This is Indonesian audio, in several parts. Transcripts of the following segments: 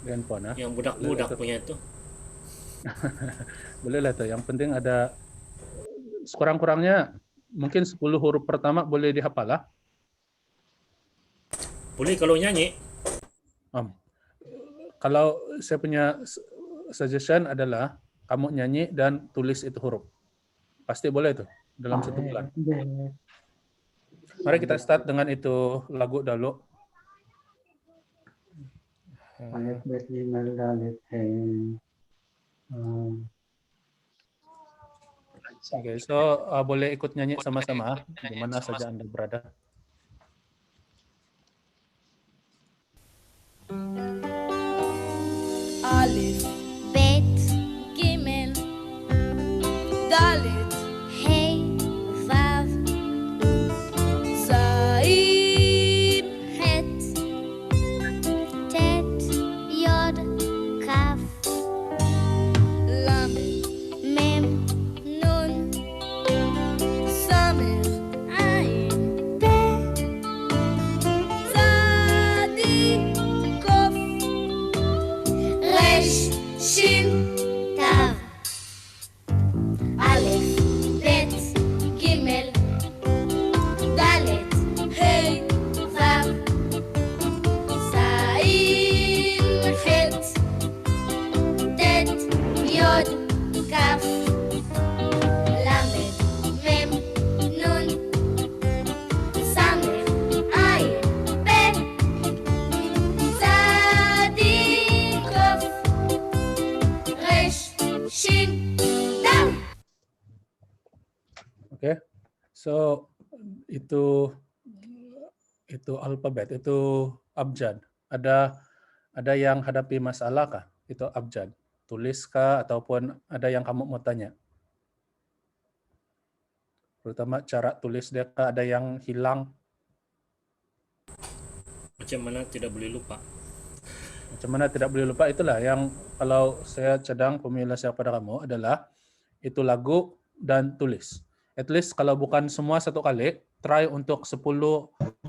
Di handphone ya. Yang Boleh lah budak-budak tuh. punya itu. Boleh lah tuh. Yang penting ada sekurang-kurangnya mungkin 10 huruf pertama boleh dihafal lah. Boleh kalau nyanyi. Um, Kalau saya punya suggestion adalah kamu nyanyi dan tulis itu huruf. Pasti boleh tuh dalam 1 bulan. Alphabet, Mari kita start dengan itu lagu dulu. alphabet limal dalit hey. Oke, so boleh ikut nyanyi sama-sama di mana saja Anda berada. Alif, Bet, Gimel, Dalet, Hey, Vav, Zain, Het, Tet, Yod, Kaf, Lamed, Mem, Nun, Samer, Ain, Pe, Tzadi, Kof, Resh, Shin, Tav, Aleph, Bet, Gimel, Dalet, Hey, Vav, Zain, Het, Tet, Yod, Kaf, Lamed, Mem, Nun, Samer, Ain, Pe, Tzadi, Kof, Resh, Shin, Tav. Oke. So itu alfabet, itu abjad. Ada yang hadapi masalah kah? Itu abjad. Tulis kah ataupun ada yang kamu mau tanya? Terutama cara tulis dia kah, ada yang hilang? Macam mana tidak boleh lupa. Macam mana tidak boleh lupa, itulah yang kalau saya cadang pemilihan pada kamu adalah itu lagu dan tulis. At least kalau bukan semua satu kali, try untuk 10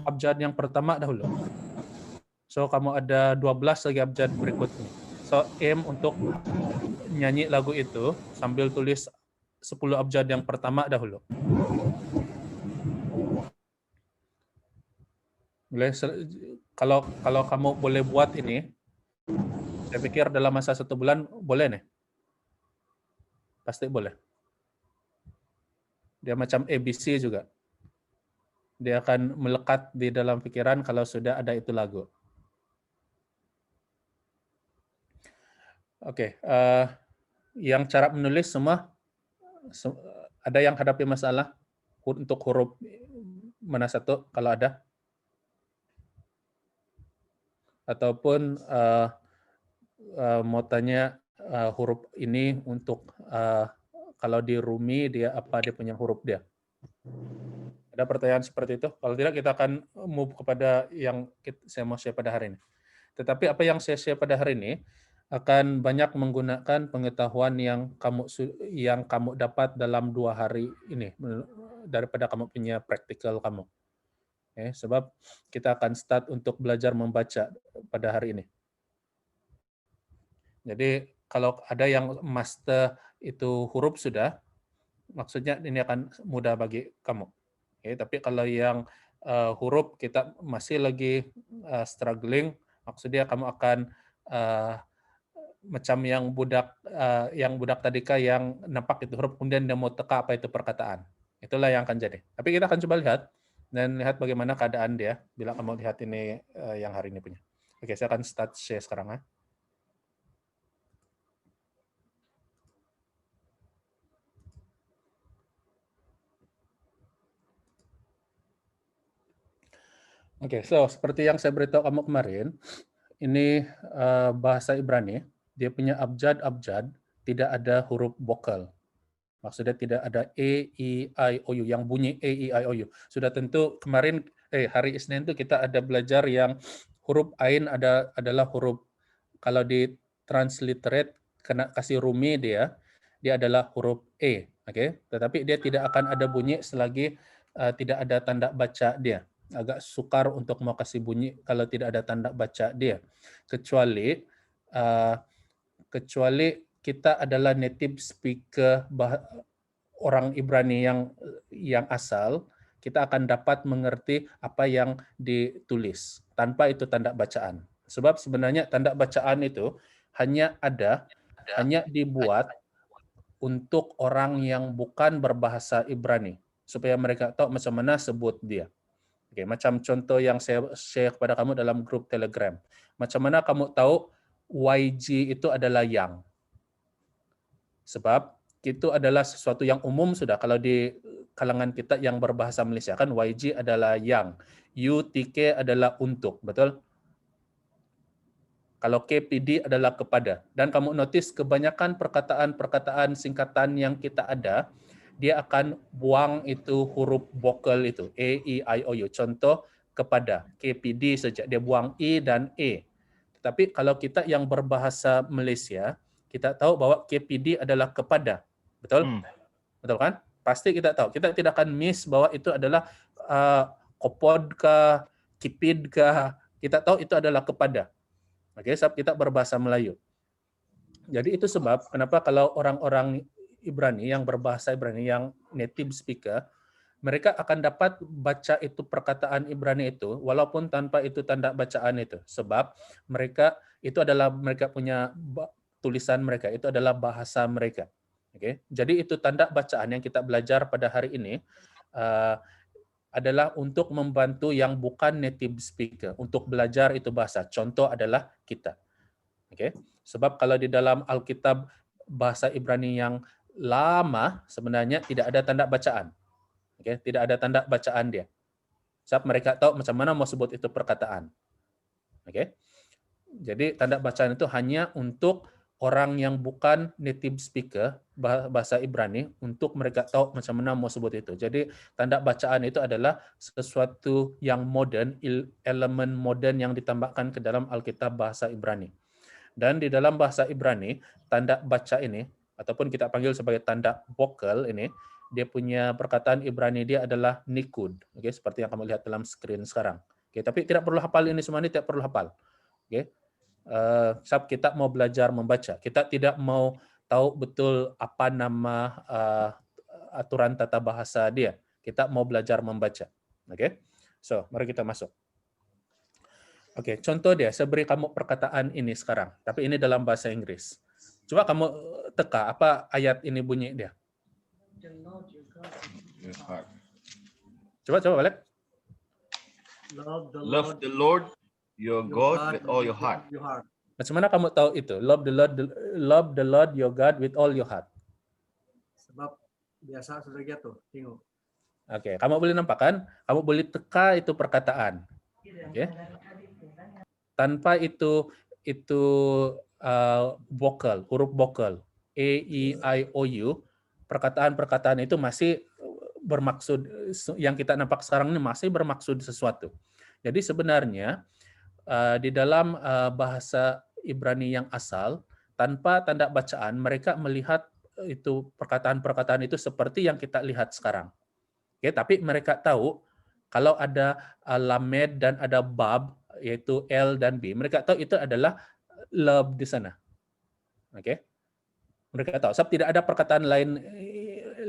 abjad yang pertama dahulu. So kamu ada 12 lagi abjad berikutnya. So aim untuk nyanyi lagu itu sambil tulis 10 abjad yang pertama dahulu. Boleh, kalau kamu boleh buat ini, saya pikir dalam masa 1 bulan boleh nih. Pasti boleh. Dia macam ABC juga. Dia akan melekat di dalam pikiran kalau sudah ada itu lagu. Oke, yang cara menulis semua ada yang hadapi masalah untuk huruf mana satu kalau ada? Ataupun mau tanya huruf ini untuk kalau di Rumi dia apa dia punya huruf dia? Ada pertanyaan seperti itu? Kalau tidak kita akan move kepada yang saya mau share pada hari ini. Tetapi apa yang saya share pada hari ini akan banyak menggunakan pengetahuan yang kamu dapat dalam 2 hari ini daripada kamu punya praktikal kamu. Sebab kita akan start untuk belajar membaca pada hari ini. Jadi kalau ada yang master itu huruf sudah, maksudnya ini akan mudah bagi kamu. Tapi kalau yang huruf kita masih lagi struggling, maksudnya kamu akan macam yang budak tadi kah yang nampak itu huruf kemudian dia mau teka apa itu perkataan. Itulah yang akan jadi. Tapi kita akan coba lihat dan lihat bagaimana keadaan dia bila kamu lihat ini yang hari ini punya. Oke, saya akan start share sekarang. Oke, so seperti yang saya beritahu kamu kemarin, ini bahasa Ibrani, dia punya abjad-abjad tidak ada huruf vokal. Maksudnya tidak ada E, I, I, O, U, yang bunyi E, I, I, O, U. Sudah tentu kemarin, hari Isnin itu kita ada belajar yang huruf Ain adalah huruf, kalau di transliterate, kena kasih Rumi dia adalah huruf E. Oke, tetapi dia tidak akan ada bunyi selagi tidak ada tanda baca dia. Agak sukar untuk mau kasih bunyi kalau tidak ada tanda baca dia. Kecuali kecuali kita adalah native speaker orang Ibrani yang asal, kita akan dapat mengerti apa yang ditulis tanpa itu tanda bacaan. Sebab sebenarnya tanda bacaan itu hanya dibuat untuk orang yang bukan berbahasa Ibrani, supaya mereka tahu macam mana sebut dia. Oke, macam contoh yang saya share kepada kamu dalam grup Telegram. Macam mana kamu tahu YG itu adalah yang? Sebab itu adalah sesuatu yang umum sudah kalau di kalangan kita yang berbahasa Malaysia kan YG adalah yang, UTK adalah untuk, betul? Kalau KPD adalah kepada. Dan kamu notice kebanyakan perkataan-perkataan singkatan yang kita ada, dia akan buang itu huruf vokal itu, A, E, I, O, U. Contoh kepada, KPD saja, dia buang I dan E. Tapi kalau kita yang berbahasa Malaysia, kita tahu bahwa KPD adalah kepada. Betul? Betul kan? Pasti kita tahu. Kita tidak akan miss bahwa itu adalah kopod kah, kipid kah. Kita tahu itu adalah kepada. Oke, sebab kita berbahasa Melayu. Jadi itu sebab kenapa kalau orang-orang Ibrani yang berbahasa Ibrani yang native speaker, mereka akan dapat baca itu perkataan Ibrani itu walaupun tanpa itu tanda bacaan itu. Sebab mereka itu adalah mereka punya tulisan mereka, itu adalah bahasa mereka. Oke, jadi itu tanda bacaan yang kita belajar pada hari ini adalah untuk membantu yang bukan native speaker untuk belajar itu bahasa. Contoh adalah kita. Oke, sebab kalau di dalam Alkitab bahasa Ibrani yang lama sebenarnya tidak ada tanda bacaan. Oke, tidak ada tanda bacaan dia. Sebab mereka tahu macam mana mau sebut itu perkataan. Oke, jadi tanda bacaan itu hanya untuk orang yang bukan native speaker bahasa Ibrani untuk mereka tahu macam mana mau sebut itu. Jadi tanda bacaan itu adalah sesuatu yang modern, elemen modern yang ditambahkan ke dalam Alkitab bahasa Ibrani. Dan di dalam bahasa Ibrani, tanda baca ini ataupun kita panggil sebagai tanda vokal ini, dia punya perkataan Ibrani dia adalah nikud. Oke, seperti yang kamu lihat dalam screen sekarang. Oke, tapi tidak perlu hafal ini semua, ini tidak perlu hafal. Oke. Sebab kita mau belajar membaca, kita tidak mau tahu betul apa nama aturan tata bahasa dia. Kita mau belajar membaca. Oke, so mari kita masuk. Oke, contoh dia, saya beri kamu perkataan ini sekarang, tapi ini dalam bahasa Inggris. Coba kamu teka apa ayat ini bunyi dia. Coba balik. Love the Lord your God with all your heart. Macam mana kamu tahu itu? Love the Lord your God with all your heart. Sebab biasa sudah gitu, tengok. Oke, kamu boleh nampak kan? Kamu boleh teka itu perkataan. Oke. Tanpa itu vokal, huruf vokal, A, E, I, O, U, perkataan-perkataan itu masih bermaksud, yang kita nampak sekarang ini masih bermaksud sesuatu. Jadi sebenarnya di dalam bahasa Ibrani yang asal, tanpa tanda bacaan, mereka melihat itu perkataan-perkataan itu seperti yang kita lihat sekarang. Oke, tapi mereka tahu kalau ada lamed dan ada bab, yaitu L dan B, mereka tahu itu adalah love di sana. Oke, mereka tahu. Sebab tidak ada perkataan lain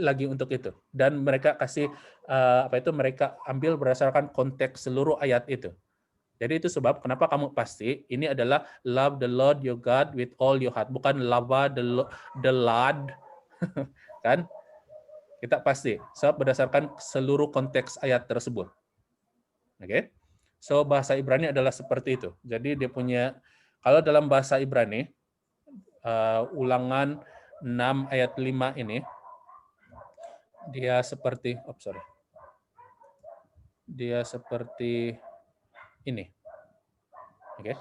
lagi untuk itu. Dan mereka kasih mereka ambil berdasarkan konteks seluruh ayat itu. Jadi itu sebab kenapa kamu pasti ini adalah love the Lord your God with all your heart, bukan lava the Lord, kan? Kita pasti, sebab berdasarkan seluruh konteks ayat tersebut. Oke, so bahasa Ibrani adalah seperti itu. Jadi dia punya, kalau dalam bahasa Ibrani, Ulangan 6 ayat 5 ini, dia seperti, dia seperti ini. Oke.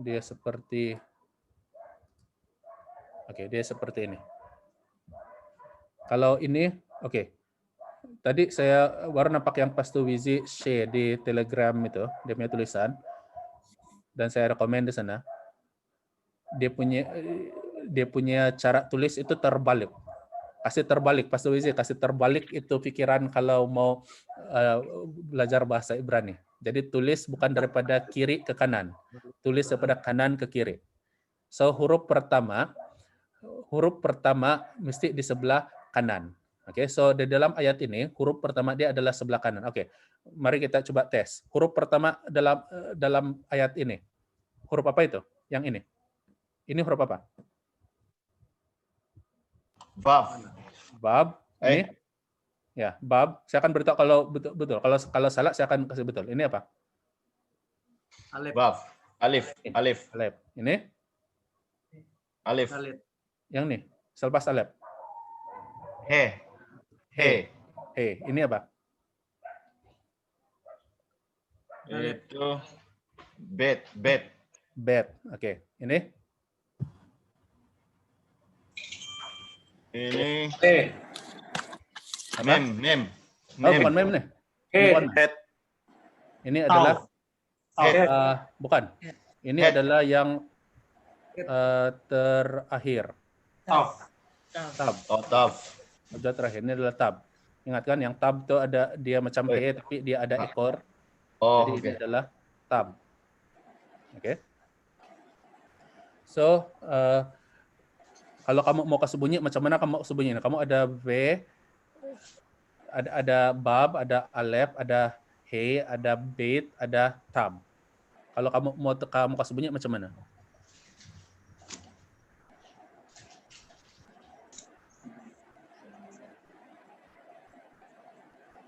Dia seperti dia seperti ini. Kalau ini, tadi saya baru nampak yang Pastor Wizi share di Telegram itu, dia punya tulisan, dan saya rekomen di sana. Dia punya cara tulis itu terbalik. Kasih terbalik, Pastor Wizi kasih terbalik itu pikiran kalau mau belajar bahasa Ibrani. Jadi tulis bukan daripada kiri ke kanan, tulis daripada kanan ke kiri. So huruf pertama mesti di sebelah kanan. Oke, so di dalam ayat ini huruf pertama dia adalah sebelah kanan. Oke, mari kita coba tes. Huruf pertama dalam ayat ini. Huruf apa itu? Yang ini. Ini huruf apa? Vav. Bab. Ini. Ya, bab. Saya akan beritahu kalau betul. Kalau salah saya akan kasih betul. Ini apa? Alif. Vav. Alif. Alif. Alef. Ini. Alif. Dalit. Yang ini. Selepas alef. He. He. He. Ini apa? Itu bet. Bet. Bet. Oke. Ini. Ini Apa? mem. Oh, bukan mem nih. Ini bukan. Ini adalah bukan. Ini Head. adalah yang terakhir. Tab. Oh, tav. Objek terakhir ini adalah tab. Ingatkan yang tab itu ada dia macam he tapi dia ada ekor. Oh, Jadi ini oke. adalah tab. Oke. So kalau kamu mau kasih bunyi macam mana kamu kasih bunyi? Kamu ada v, ada bab, ada alef, ada he, ada bait, ada tab. Kalau kamu kasih bunyi macam mana?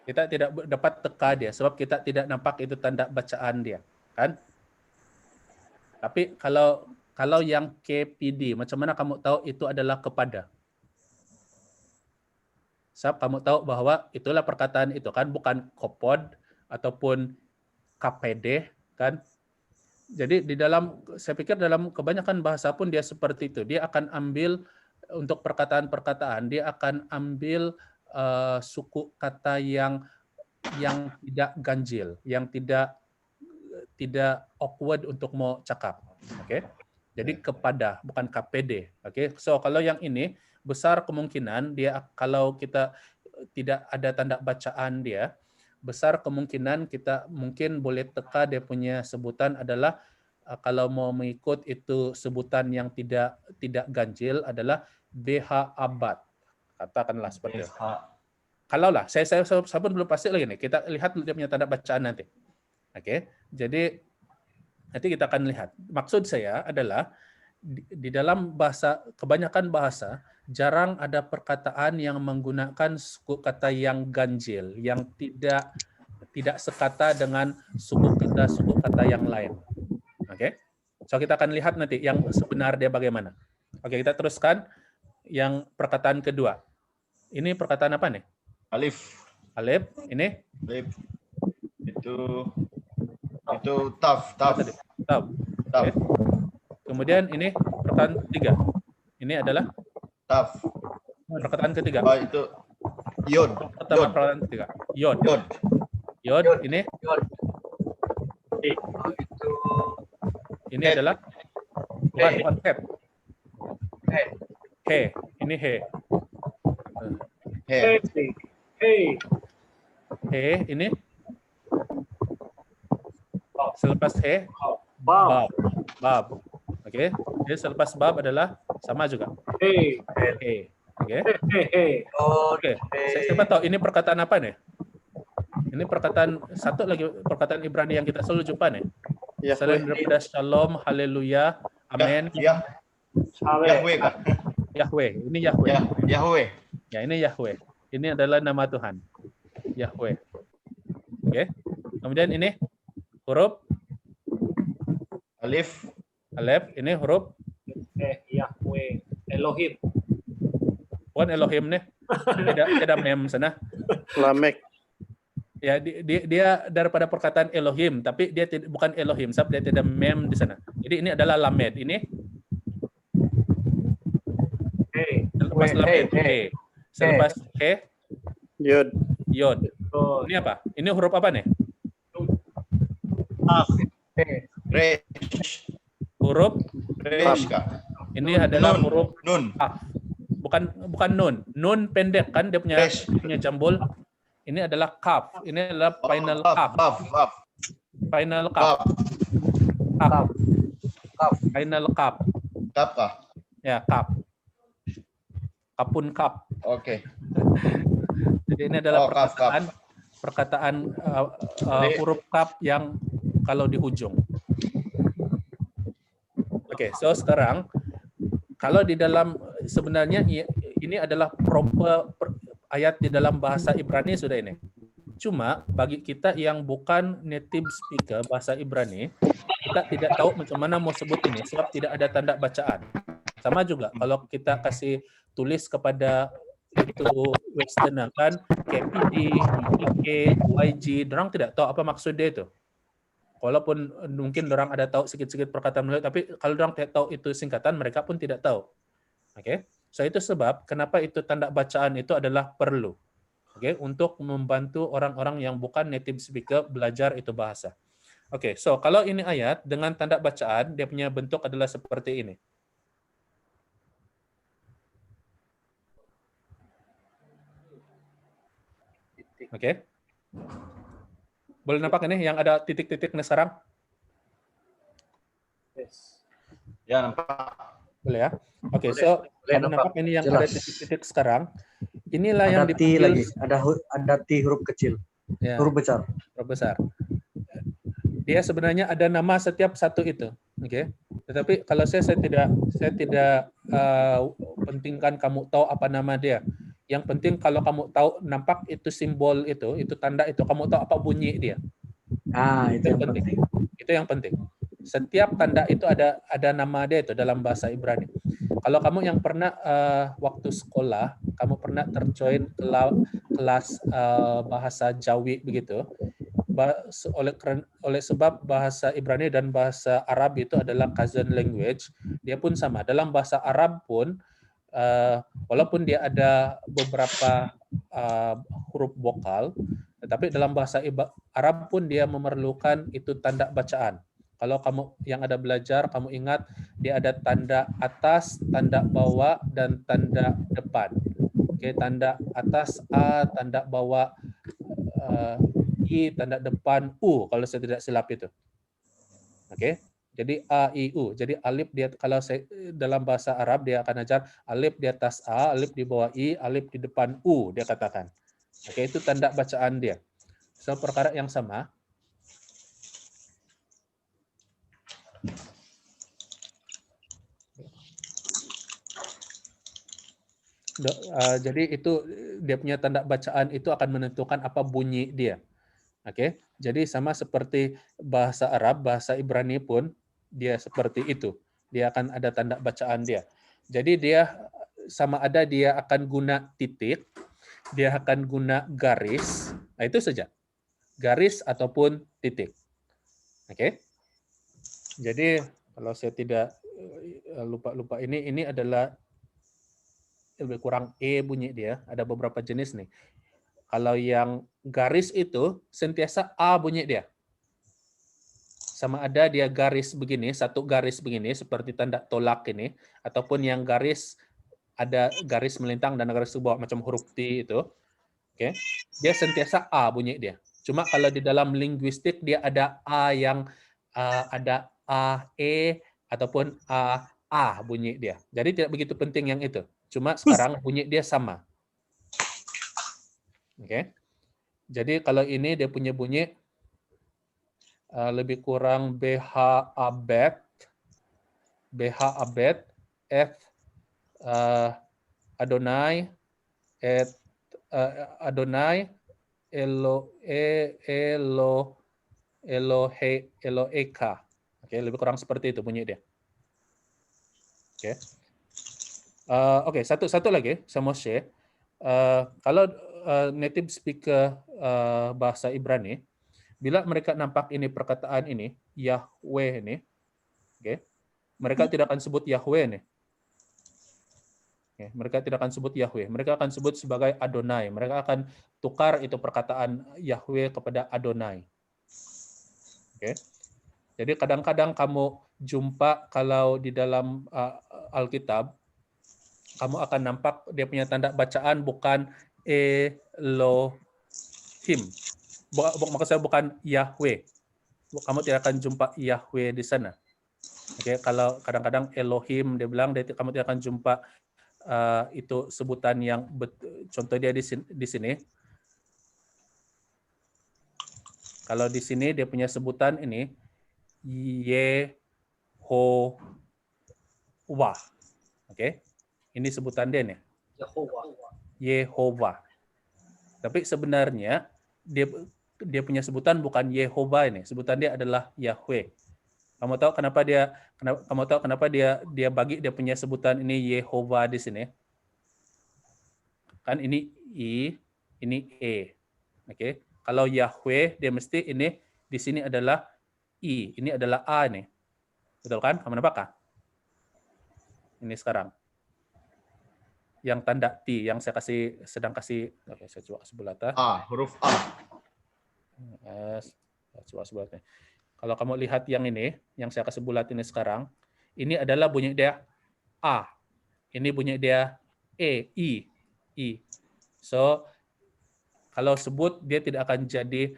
Kita tidak dapat teka dia sebab kita tidak nampak itu tanda bacaan dia, kan? Tapi kalau yang KPD, macam mana kamu tahu itu adalah kepada? Sebab kamu tahu bahwa itulah perkataan itu kan, bukan kopod ataupun KPD, kan? Jadi saya pikir dalam kebanyakan bahasa pun dia seperti itu. Dia akan ambil untuk perkataan-perkataan, dia akan ambil suku kata yang tidak ganjil, yang tidak awkward untuk mau cakap. Oke. Jadi kepada, bukan KPD. Oke. So kalau yang ini besar kemungkinan dia, kalau kita tidak ada tanda bacaan dia, besar kemungkinan kita mungkin boleh teka dia punya sebutan adalah kalau mau mengikut itu sebutan yang tidak ganjil adalah BH abad. Katakanlah seperti itu. Kalau lah, saya pun belum pasti lagi nih. Kita lihat dia punya tanda bacaan nanti. Oke, jadi nanti kita akan lihat. Maksud saya adalah di dalam bahasa, kebanyakan bahasa jarang ada perkataan yang menggunakan suku kata yang ganjil, yang tidak sekata dengan suku kata yang lain. Oke, so kita akan lihat nanti yang sebenarnya bagaimana. Oke, kita teruskan yang perkataan kedua. Ini perkataan apa nih? Alif. Alif. Ini? Alif. Itu tav. Tab. Tav. Oke. Kemudian ini perkataan ketiga. Ini adalah Tav. perkataan ketiga. Oh, itu yod. Pertama perkataan ketiga. Yod. Yod. Yod. Ini? Ini Head. adalah bukan head. He. Ini he. He. He. Ini? Selepas he, bab. Oke. Jadi selepas bab adalah sama juga. He. Oke. Oke. Saya tahu ini perkataan apa nih? Ini perkataan satu lagi, perkataan Ibrani yang kita selalu jumpa nih. Selain daripada shalom, haleluya, amin. Yahweh kah? Yahweh. Ini Yahweh. Yahweh. Ya, ini Yahweh. Ini adalah nama Tuhan. Yahweh. Oke. Kemudian ini huruf Alif. alef. Ini huruf Yahweh, Elohim. bukan Elohim nih. Tidak mem sana. Lamek. Ya, dia daripada perkataan Elohim, tapi dia bukan Elohim, sebab dia tidak mem di sana. Jadi ini adalah lamed. Ini selepas lamed, he. Selepas he, Yod. yod. Ini apa? Ini huruf apa nih? Resh. Huruf Resh kah? ini adalah Nun. huruf Nun. kaf. Bukan nun. Nun pendek kan dia Resh. punya jambul. Ini adalah kaf. Ini adalah final kaf. Vav. Final kaf. Kaf. Ainal kap. Kap kah? Ya, kap. Kapun kap. Oke. Jadi ini adalah Oh, kap, kap. perkataan Jadi- huruf kap yang kalau di ujung. Oke, so sekarang kalau di dalam sebenarnya ini adalah proper ayat di dalam bahasa Ibrani sudah ini. Cuma bagi kita yang bukan native speaker bahasa Ibrani, kita tidak tahu macam mana mau sebut ini sebab tidak ada tanda bacaan. Sama juga kalau kita kasih tulis kepada itu Westerner kan KPD, IK, YG, orang tidak tahu apa maksud dia itu. Walaupun mungkin orang ada tahu sedikit-sedikit perkataan Melayu, tapi kalau orang tidak tahu itu singkatan, mereka pun tidak tahu. Oke, so itu sebab kenapa itu tanda bacaan itu adalah perlu. Oke, untuk membantu orang-orang yang bukan native speaker belajar itu bahasa. Oke, so kalau ini ayat dengan tanda bacaan, dia punya bentuk adalah seperti ini. Oke. Boleh nampak ini yang ada titik-titik sekarang? Yes. Ya, nampak. Boleh ya? Oke, Boleh. so Boleh, kamu nampak. nampak ini yang ada Jelas. titik-titik sekarang. Inilah yang Ada T dipanggil lagi, ada T huruf kecil, ya, huruf besar. huruf besar. Dia sebenarnya ada nama setiap satu itu, oke. Tetapi kalau saya tidak pentingkan kamu tahu apa nama dia. Yang penting kalau kamu tahu nampak itu simbol itu tanda itu, kamu tahu apa bunyi dia. Itu yang penting. Itu yang penting. Setiap tanda itu ada nama dia itu dalam bahasa Ibrani. Kalau kamu yang pernah waktu sekolah, kamu pernah terjoin kelas bahasa Jawi begitu, oleh sebab bahasa Ibrani dan bahasa Arab itu adalah cousin language, dia pun sama. Dalam bahasa Arab pun, walaupun dia ada beberapa huruf vokal, tetapi dalam bahasa Arab pun dia memerlukan itu tanda bacaan. Kalau kamu yang ada belajar, kamu ingat dia ada tanda atas, tanda bawah, dan tanda depan. Oke, tanda atas A, tanda bawah I, tanda depan U, kalau saya tidak silap itu. Oke, jadi A, I, U. Jadi alif dia kalau saya dalam bahasa Arab dia akan ajar alif di atas A, alif di bawah I, alif di depan U, dia katakan. Oke, itu tanda bacaan dia. So, perkara yang sama. Jadi itu dia punya tanda bacaan itu akan menentukan apa bunyi dia. Oke, jadi sama seperti bahasa Arab, bahasa Ibrani pun dia seperti itu. Dia akan ada tanda bacaan dia. Jadi dia sama ada dia akan guna titik, dia akan guna garis. Nah, itu saja. Garis ataupun titik. Oke. Jadi kalau saya tidak lupa ini adalah lebih kurang E bunyi dia. Ada beberapa jenis nih. Kalau yang garis itu sentiasa A bunyi dia. Sama ada dia garis begini, satu garis begini seperti tanda tolak ini, ataupun yang garis ada garis melintang dan garis ke bawah macam huruf T itu. Oke. Dia sentiasa A bunyi dia. Cuma kalau di dalam linguistik dia ada A yang ada A E ataupun A bunyi dia. Jadi tidak begitu penting yang itu. Cuma sekarang bunyi dia sama. Oke. Jadi kalau ini dia punya bunyi lebih kurang BH abed, F Adonai, Adonai, Eloheka. Oke, lebih kurang seperti itu bunyi dia. Oke. Oke, satu lagi saya mau share. Kalau native speaker bahasa Ibrani, bila mereka nampak ini perkataan ini, Yahweh ini, okay, mereka tidak akan sebut Yahweh ini. Okay, mereka tidak akan sebut Yahweh, mereka akan sebut sebagai Adonai. Mereka akan tukar itu perkataan Yahweh kepada Adonai. Okay. Jadi kadang-kadang kamu jumpa kalau di dalam Alkitab, kamu akan nampak dia punya tanda bacaan bukan Elohim. Maksud saya bukan Yahweh. Kamu tidak akan jumpa Yahweh di sana. Oke, kalau kadang-kadang Elohim dia bilang kamu tidak akan jumpa itu sebutan yang contoh dia di sini. Kalau di sini dia punya sebutan ini Yehovah. Oke. Ini sebutan dia nih. Jehovah. Yehovah. Tapi sebenarnya dia punya sebutan bukan Yehovah ini. Sebutan dia adalah Yahweh. Kamu tahu kenapa dia bagi dia punya sebutan ini Yehovah di sini? Kan ini I, ini E. Oke. Kalau Yahweh dia mesti ini di sini adalah I, ini adalah A nih. Betul kan? Kamu nampak kah? Ini sekarang. Yang tanda T yang saya sedang kasih, oke, saya coba sebelah atas. A, huruf A. Coba sebelah. Kalau kamu lihat yang ini, yang saya kasih bulat ini sekarang, ini adalah bunyi dia A. Ini bunyi dia E, I. So, kalau sebut dia tidak akan jadi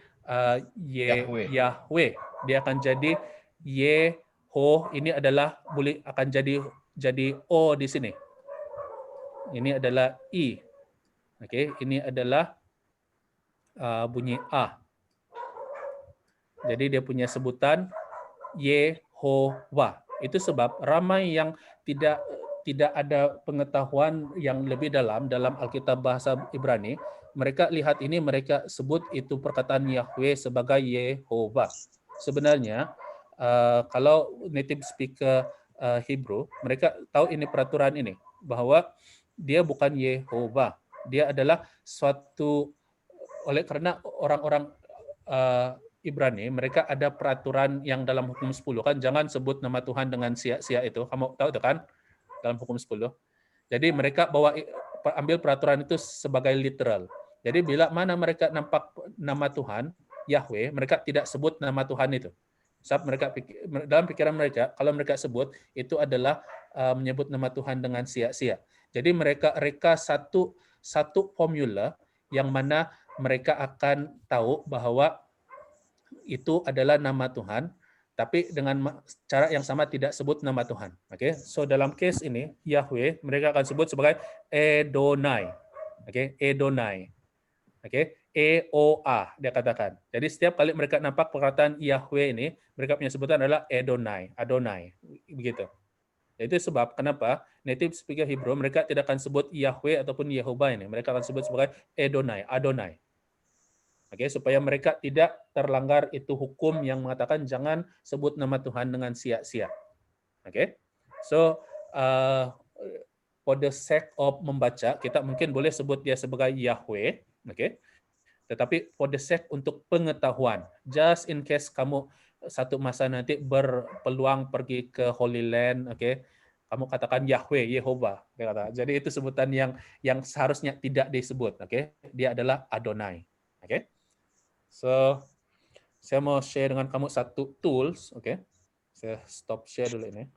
Yahweh. Dia akan jadi Yeho. Ini adalah akan jadi O di sini. Ini adalah I. Oke, ini adalah bunyi A. Jadi dia punya sebutan Yehovah. Itu sebab ramai yang tidak ada pengetahuan yang lebih dalam Alkitab bahasa Ibrani. Mereka lihat ini, mereka sebut itu perkataan Yahweh sebagai Yehovah. Sebenarnya kalau native speaker Hebrew, mereka tahu ini peraturan ini, bahwa dia bukan Yehovah. Dia adalah suatu, oleh karena orang-orang Ibrani, mereka ada peraturan yang dalam hukum 10 kan, jangan sebut nama Tuhan dengan sia-sia itu. Kamu tahu itu kan? Dalam hukum 10. Jadi mereka ambil peraturan itu sebagai literal. Jadi bila mana mereka nampak nama Tuhan, Yahweh, mereka tidak sebut nama Tuhan itu. Sebab mereka dalam pikiran mereka, kalau mereka sebut, itu adalah menyebut nama Tuhan dengan sia-sia. Jadi mereka reka satu formula yang mana mereka akan tahu bahwa itu adalah nama Tuhan, tapi dengan cara yang sama tidak sebut nama Tuhan. Oke, so dalam case ini Yahweh mereka akan sebut sebagai Edonai. Oke, Edonai. Oke, EOA dia katakan. Jadi setiap kali mereka nampak perkataan Yahweh ini, mereka punya sebutan adalah Edonai, Adonai, begitu. Itu sebab kenapa native speaker Hebrew mereka tidak akan sebut Yahweh ataupun Yehovah ini, mereka akan sebut sebagai Edonai, Adonai. Oke, supaya mereka tidak terlanggar itu hukum yang mengatakan jangan sebut nama Tuhan dengan sia-sia. Oke, so for the sake of membaca, kita mungkin boleh sebut dia sebagai Yahweh. Oke, tetapi for the sake untuk pengetahuan, just in case kamu satu masa nanti berpeluang pergi ke Holy Land, oke, kamu katakan Yahweh, Yehovah. Jadi itu sebutan yang seharusnya tidak disebut. Oke, dia adalah Adonai. Oke. So, saya mau share dengan kamu satu tools, oke? Saya stop share dulu ini.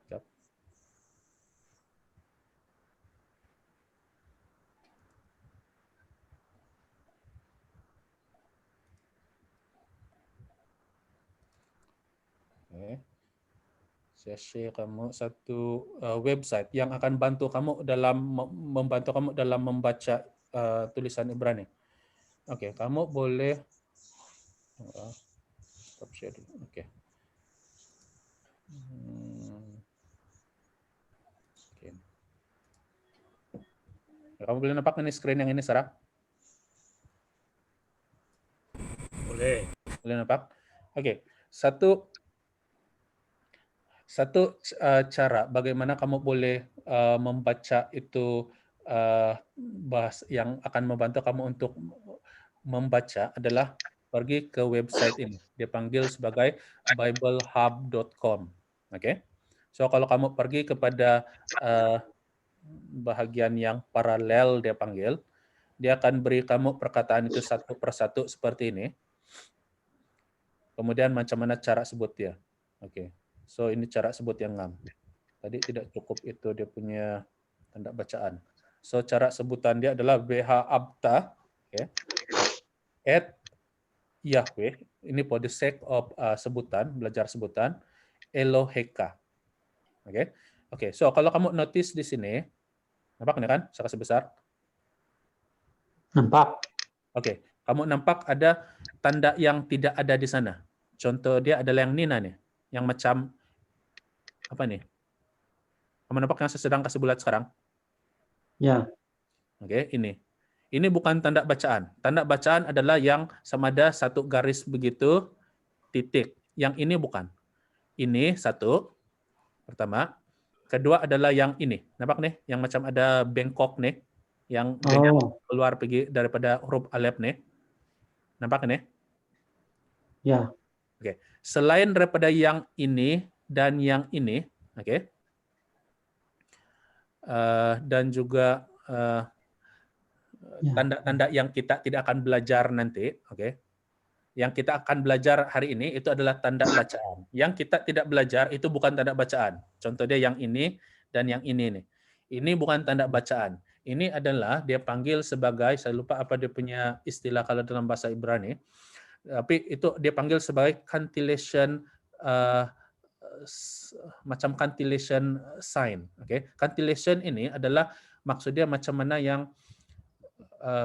Oke. Saya share kamu satu website yang akan membantu kamu dalam membaca tulisan Ibrani. Oke, kamu boleh stop share dulu. Oke. Oke. Kamu boleh nampak ini screen yang ini, Sarah? Boleh. Boleh nampak? Oke. Satu cara bagaimana kamu boleh membaca itu yang akan membantu kamu untuk membaca adalah pergi ke website ini. Dia panggil sebagai biblehub.com. Oke. So kalau kamu pergi kepada bahagian yang paralel dia panggil, dia akan beri kamu perkataan itu satu persatu seperti ini. Kemudian macam mana cara sebut dia. Oke. So ini cara sebut yang ngam. Tadi tidak cukup itu dia punya tanda bacaan. So cara sebutan dia adalah bhabta, okay, at Yahweh. Ini for the sake of sebutan, belajar sebutan, Eloheka. Oke. Oke, so kalau kamu notice di sini, nampak nih kan, saya kasih besar. Nampak. Oke, kamu nampak ada tanda yang tidak ada di sana. Contoh dia adalah yang Nina nih, yang macam apa nih? Kamu nampak yang saya sedang kasih bulat sekarang? Ya. Oke, ini. Ini bukan tanda bacaan. Tanda bacaan adalah yang sama ada satu garis begitu, titik. Yang ini bukan. Ini satu, pertama. Kedua adalah yang ini. Nampak nih? Yang macam ada bengkok nih. Yang bengkok keluar pergi daripada huruf alef nih. Nampak ini? Ya. Oke. Selain daripada yang ini dan yang ini, oke. Dan juga tanda-tanda yang kita tidak akan belajar nanti, oke. Yang kita akan belajar hari ini itu adalah tanda bacaan. Yang kita tidak belajar itu bukan tanda bacaan. Contoh dia yang ini dan yang ini nih. Ini bukan tanda bacaan. Ini adalah dia panggil sebagai, saya lupa apa dia punya istilah kalau dalam bahasa Ibrani, tapi itu dia panggil sebagai cantillation, macam cantillation sign. Okay? Cantillation ini adalah maksudnya macam mana yang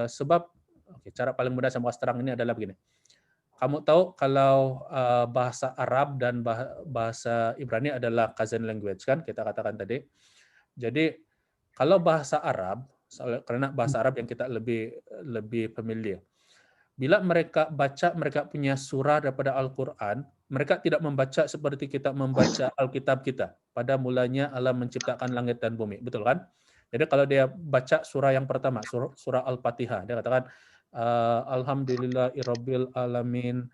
sebab cara paling mudah saya mau terang ini adalah begini. Kamu tahu kalau bahasa Arab dan bahasa Ibrani adalah cousin language kan, kita katakan tadi. Jadi kalau bahasa Arab, karena bahasa Arab yang kita lebih familiar. Bila mereka baca, mereka punya surah daripada Al-Quran, mereka tidak membaca seperti kita membaca Alkitab kita. Pada mulanya Allah menciptakan langit dan bumi. Betul kan? Jadi kalau dia baca surah yang pertama, surah Al-Fatihah, dia katakan, Alhamdulillahirabbil alamin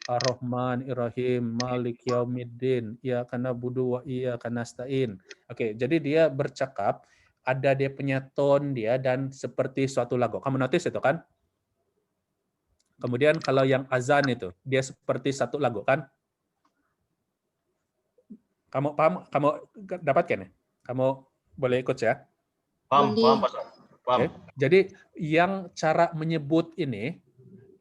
Ar-Rahman-Ar-Rahim Malik Yaumiddin Iyyaka na'budu wa iyyaka nasta'in. Oke, jadi dia bercakap ada dia punya tone dia dan seperti suatu lagu. Kamu notice itu kan? Kemudian kalau yang azan itu dia seperti satu lagu kan? Kamu paham? Kamu dapatkan ya? Kamu boleh ikut ya? Paham, Pastor. Paham. Okay. Jadi yang cara menyebut ini,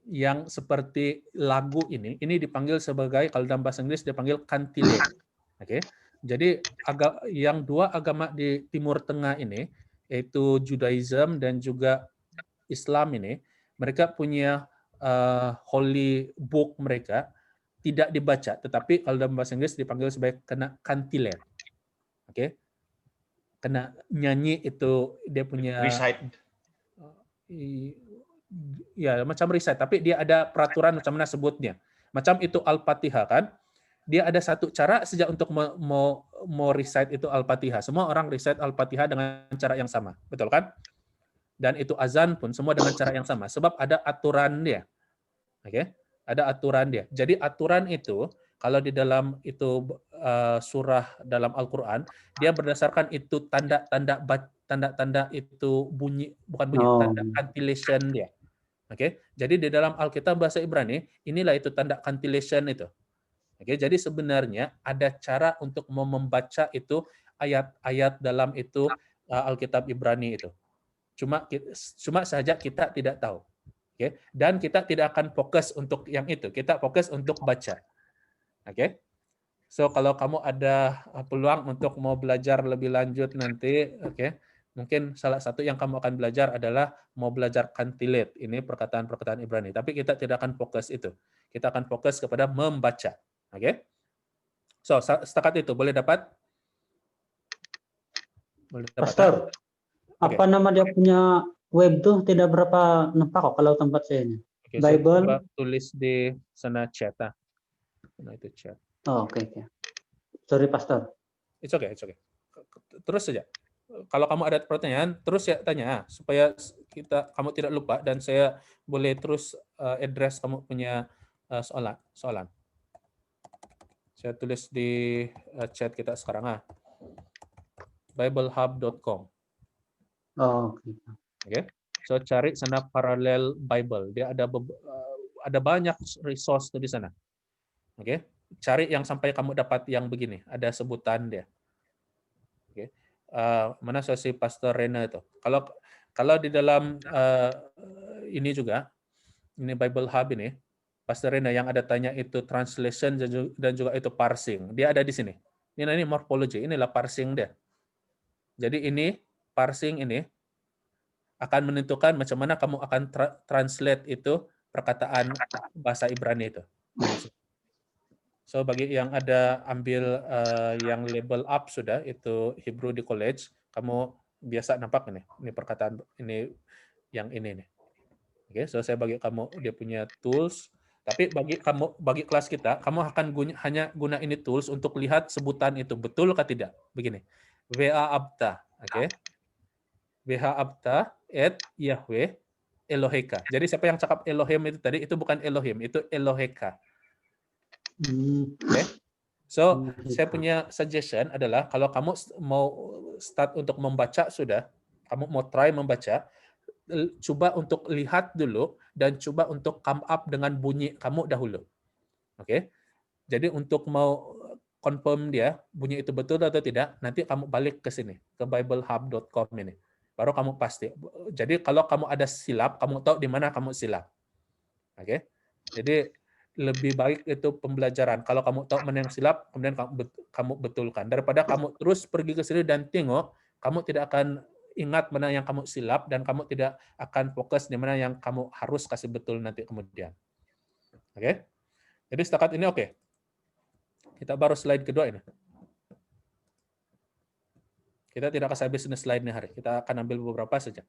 yang seperti lagu ini dipanggil sebagai, kalau dalam bahasa Inggris dipanggil cantillate. Oke. Jadi yang dua agama di Timur Tengah ini, yaitu Judaism dan juga Islam ini, mereka punya holy book mereka tidak dibaca, tetapi kalau dalam bahasa Inggris dipanggil sebagai kena cantillate. Oke. Kena nyanyi itu dia punya Recite. Ya macam recite, tapi dia ada peraturan macam mana sebutnya. Macam itu Al-Fatihah kan, dia ada satu cara sejak untuk mau recite itu Al-Fatihah. Semua orang recite Al-Fatihah dengan cara yang sama, betul kan? Dan itu azan pun semua dengan cara yang sama, sebab ada aturan dia. Oke, ada aturan dia. Jadi aturan itu kalau di dalam itu surah dalam Al-Quran, dia berdasarkan itu tanda-tanda itu bunyi, bukan bunyi, tanda cantillation dia. Oke, jadi di dalam Alkitab bahasa Ibrani, inilah itu tanda cantillation itu. Oke, jadi sebenarnya ada cara untuk membaca itu ayat-ayat dalam itu Alkitab Ibrani itu. Cuma saja kita tidak tahu. Oke, dan kita tidak akan fokus untuk yang itu. Kita fokus untuk baca. Oke. So kalau kamu ada peluang untuk mau belajar lebih lanjut nanti, oke. Mungkin salah satu yang kamu akan belajar adalah mau belajar cantillate. Ini perkataan-perkataan Ibrani. Tapi kita tidak akan fokus itu. Kita akan fokus kepada membaca. Oke? So, setakat itu. Boleh dapat? Boleh dapat. Pastor, apa nama dia punya web tuh tidak berapa nampak kok kalau tempat saya ini. Oke, Bible. coba tulis di sana chat. Nah, itu chat. Oh, oke. Sorry, Pastor. It's okay. Terus saja. Kalau kamu ada pertanyaan, terus ya tanya supaya kamu tidak lupa dan saya boleh terus address kamu punya soalan. Saya tulis di chat kita sekarang biblehub.com. Oh, Oke. So cari sana parallel Bible. Dia ada banyak resource di sana. Oke. Cari yang sampai kamu dapat yang begini, ada sebutan dia. Oke. Mana sesi Pastor Rena itu? Kalau di dalam ini juga, ini Bible Hub ini, Pastor Rena yang ada tanya itu translation dan juga itu parsing. Dia ada di sini. Ini morphology, inilah parsing dia. Jadi ini parsing ini akan menentukan macam mana kamu akan translate itu perkataan bahasa Ibrani itu. So bagi yang ada ambil yang label up sudah itu Hebrew di college, kamu biasa nampak ini perkataan ini yang ini nih. Oke, so saya bagi kamu dia punya tools. Tapi bagi kelas kita, kamu akan hanya guna ini tools untuk lihat sebutan itu betul atau tidak. Begini, wa abta, oke? Wa abta et Yahweh Eloheka. Jadi siapa yang cakap Elohim itu tadi itu bukan Elohim, itu Eloheka. Oke. So, saya punya suggestion adalah kalau kamu mau start untuk membaca sudah, kamu mau try membaca, coba untuk lihat dulu dan coba untuk come up dengan bunyi kamu dahulu. Oke. Jadi untuk mau confirm dia bunyi itu betul atau tidak, nanti kamu balik ke sini, ke biblehub.com ini. Baru kamu pasti. Jadi kalau kamu ada silap, kamu tahu di mana kamu silap. Oke. Jadi lebih baik itu pembelajaran. Kalau kamu tahu mana yang silap, kemudian kamu betulkan. Daripada kamu terus pergi ke sini dan tengok, kamu tidak akan ingat mana yang kamu silap dan kamu tidak akan fokus di mana yang kamu harus kasih betul nanti kemudian. Oke? Jadi setakat ini oke. Kita baru slide kedua ini. Kita tidak kasih habis ini slide ini hari. Kita akan ambil beberapa saja.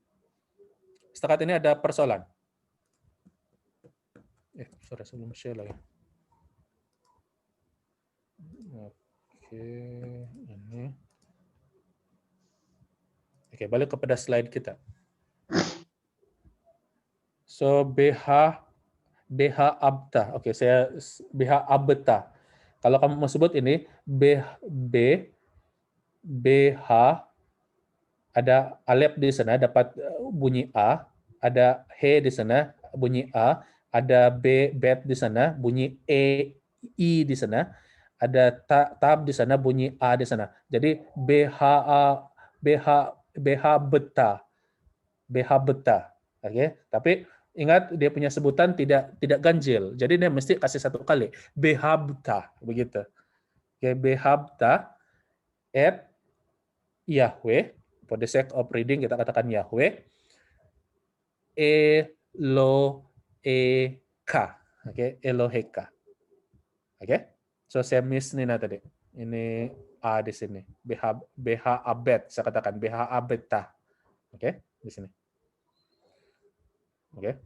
Setakat ini ada persoalan. Sorry, sebelum share lagi. Oke, ini. Oke, balik kepada slide kita. So BH abta. Oke, saya BH abta. Kalau kamu mau sebut ini BH ada alef di sana dapat bunyi A, ada he di sana bunyi A, ada bet di sana bunyi I di sana, ada tab di sana bunyi A di sana. Jadi BH beta. Oke, tapi ingat dia punya sebutan tidak ganjil. Jadi dia mesti kasih satu kali. BH beta begitu. Oke, BH beta at Yahweh, for the sake of reading kita katakan Yahweh Eloheka. Oke, Eloheka. Oke. So saya miss nih tadi. Ini A di sini. BH abet, saya katakan BH abeta. Oke, di sini. Oke.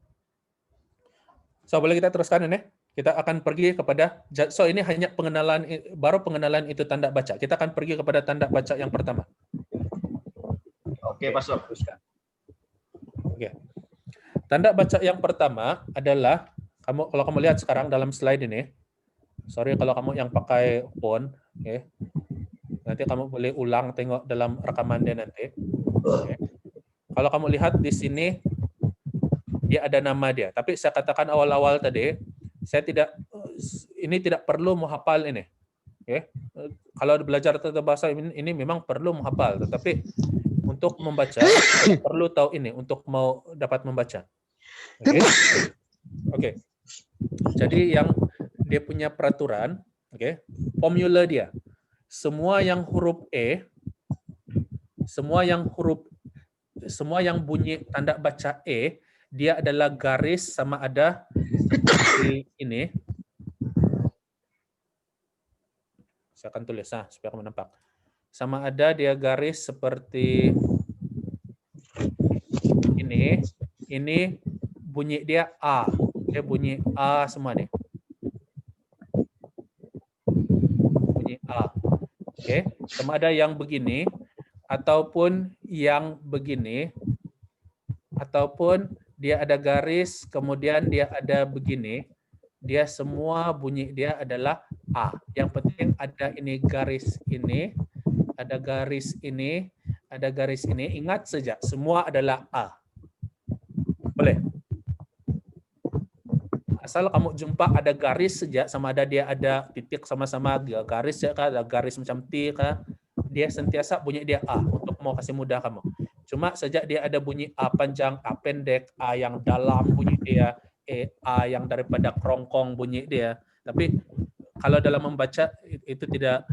So boleh kita teruskan ini? Kita akan pergi kepada, so ini hanya pengenalan, baru pengenalan itu tanda baca. Kita akan pergi kepada tanda baca yang pertama. Oke, Pastor. Oke. Tanda baca yang pertama adalah, kalau kamu lihat sekarang dalam slide ini, sorry kalau kamu yang pakai phone, okay. Nanti kamu boleh ulang tengok dalam rekamannya nanti. Okay. Kalau kamu lihat di sini, dia ada nama dia. Tapi saya katakan awal-awal tadi, saya ini tidak perlu menghafal ini. Okay. Kalau belajar tata bahasa ini memang perlu menghafal, tetapi untuk membaca perlu tahu ini untuk mau dapat membaca. Oke. Oke. Jadi yang dia punya peraturan, oke, formula dia. Semua yang huruf E, semua yang bunyi tanda baca E, dia adalah garis sama ada seperti ini. Saya akan tulis supaya kamu nampak. Sama ada dia garis seperti ini. Ini bunyi dia A. Dia bunyi A semua nih. Bunyi A. Oke, sama ada yang begini ataupun yang begini ataupun dia ada garis kemudian dia ada begini. Dia semua bunyi dia adalah A. Yang penting ada ini garis ini, ada garis ini, ada garis ini. Ingat saja, semua adalah A. Boleh? Asal kamu jumpa ada garis saja, sama ada dia ada titik sama-sama garis ya, ada garis macam T kah, dia sentiasa bunyi dia A untuk mau kasih mudah kamu. Cuma sejak dia ada bunyi A panjang, A pendek, A yang dalam bunyi dia, A yang daripada kerongkong bunyi dia. Tapi kalau dalam membaca itu tidak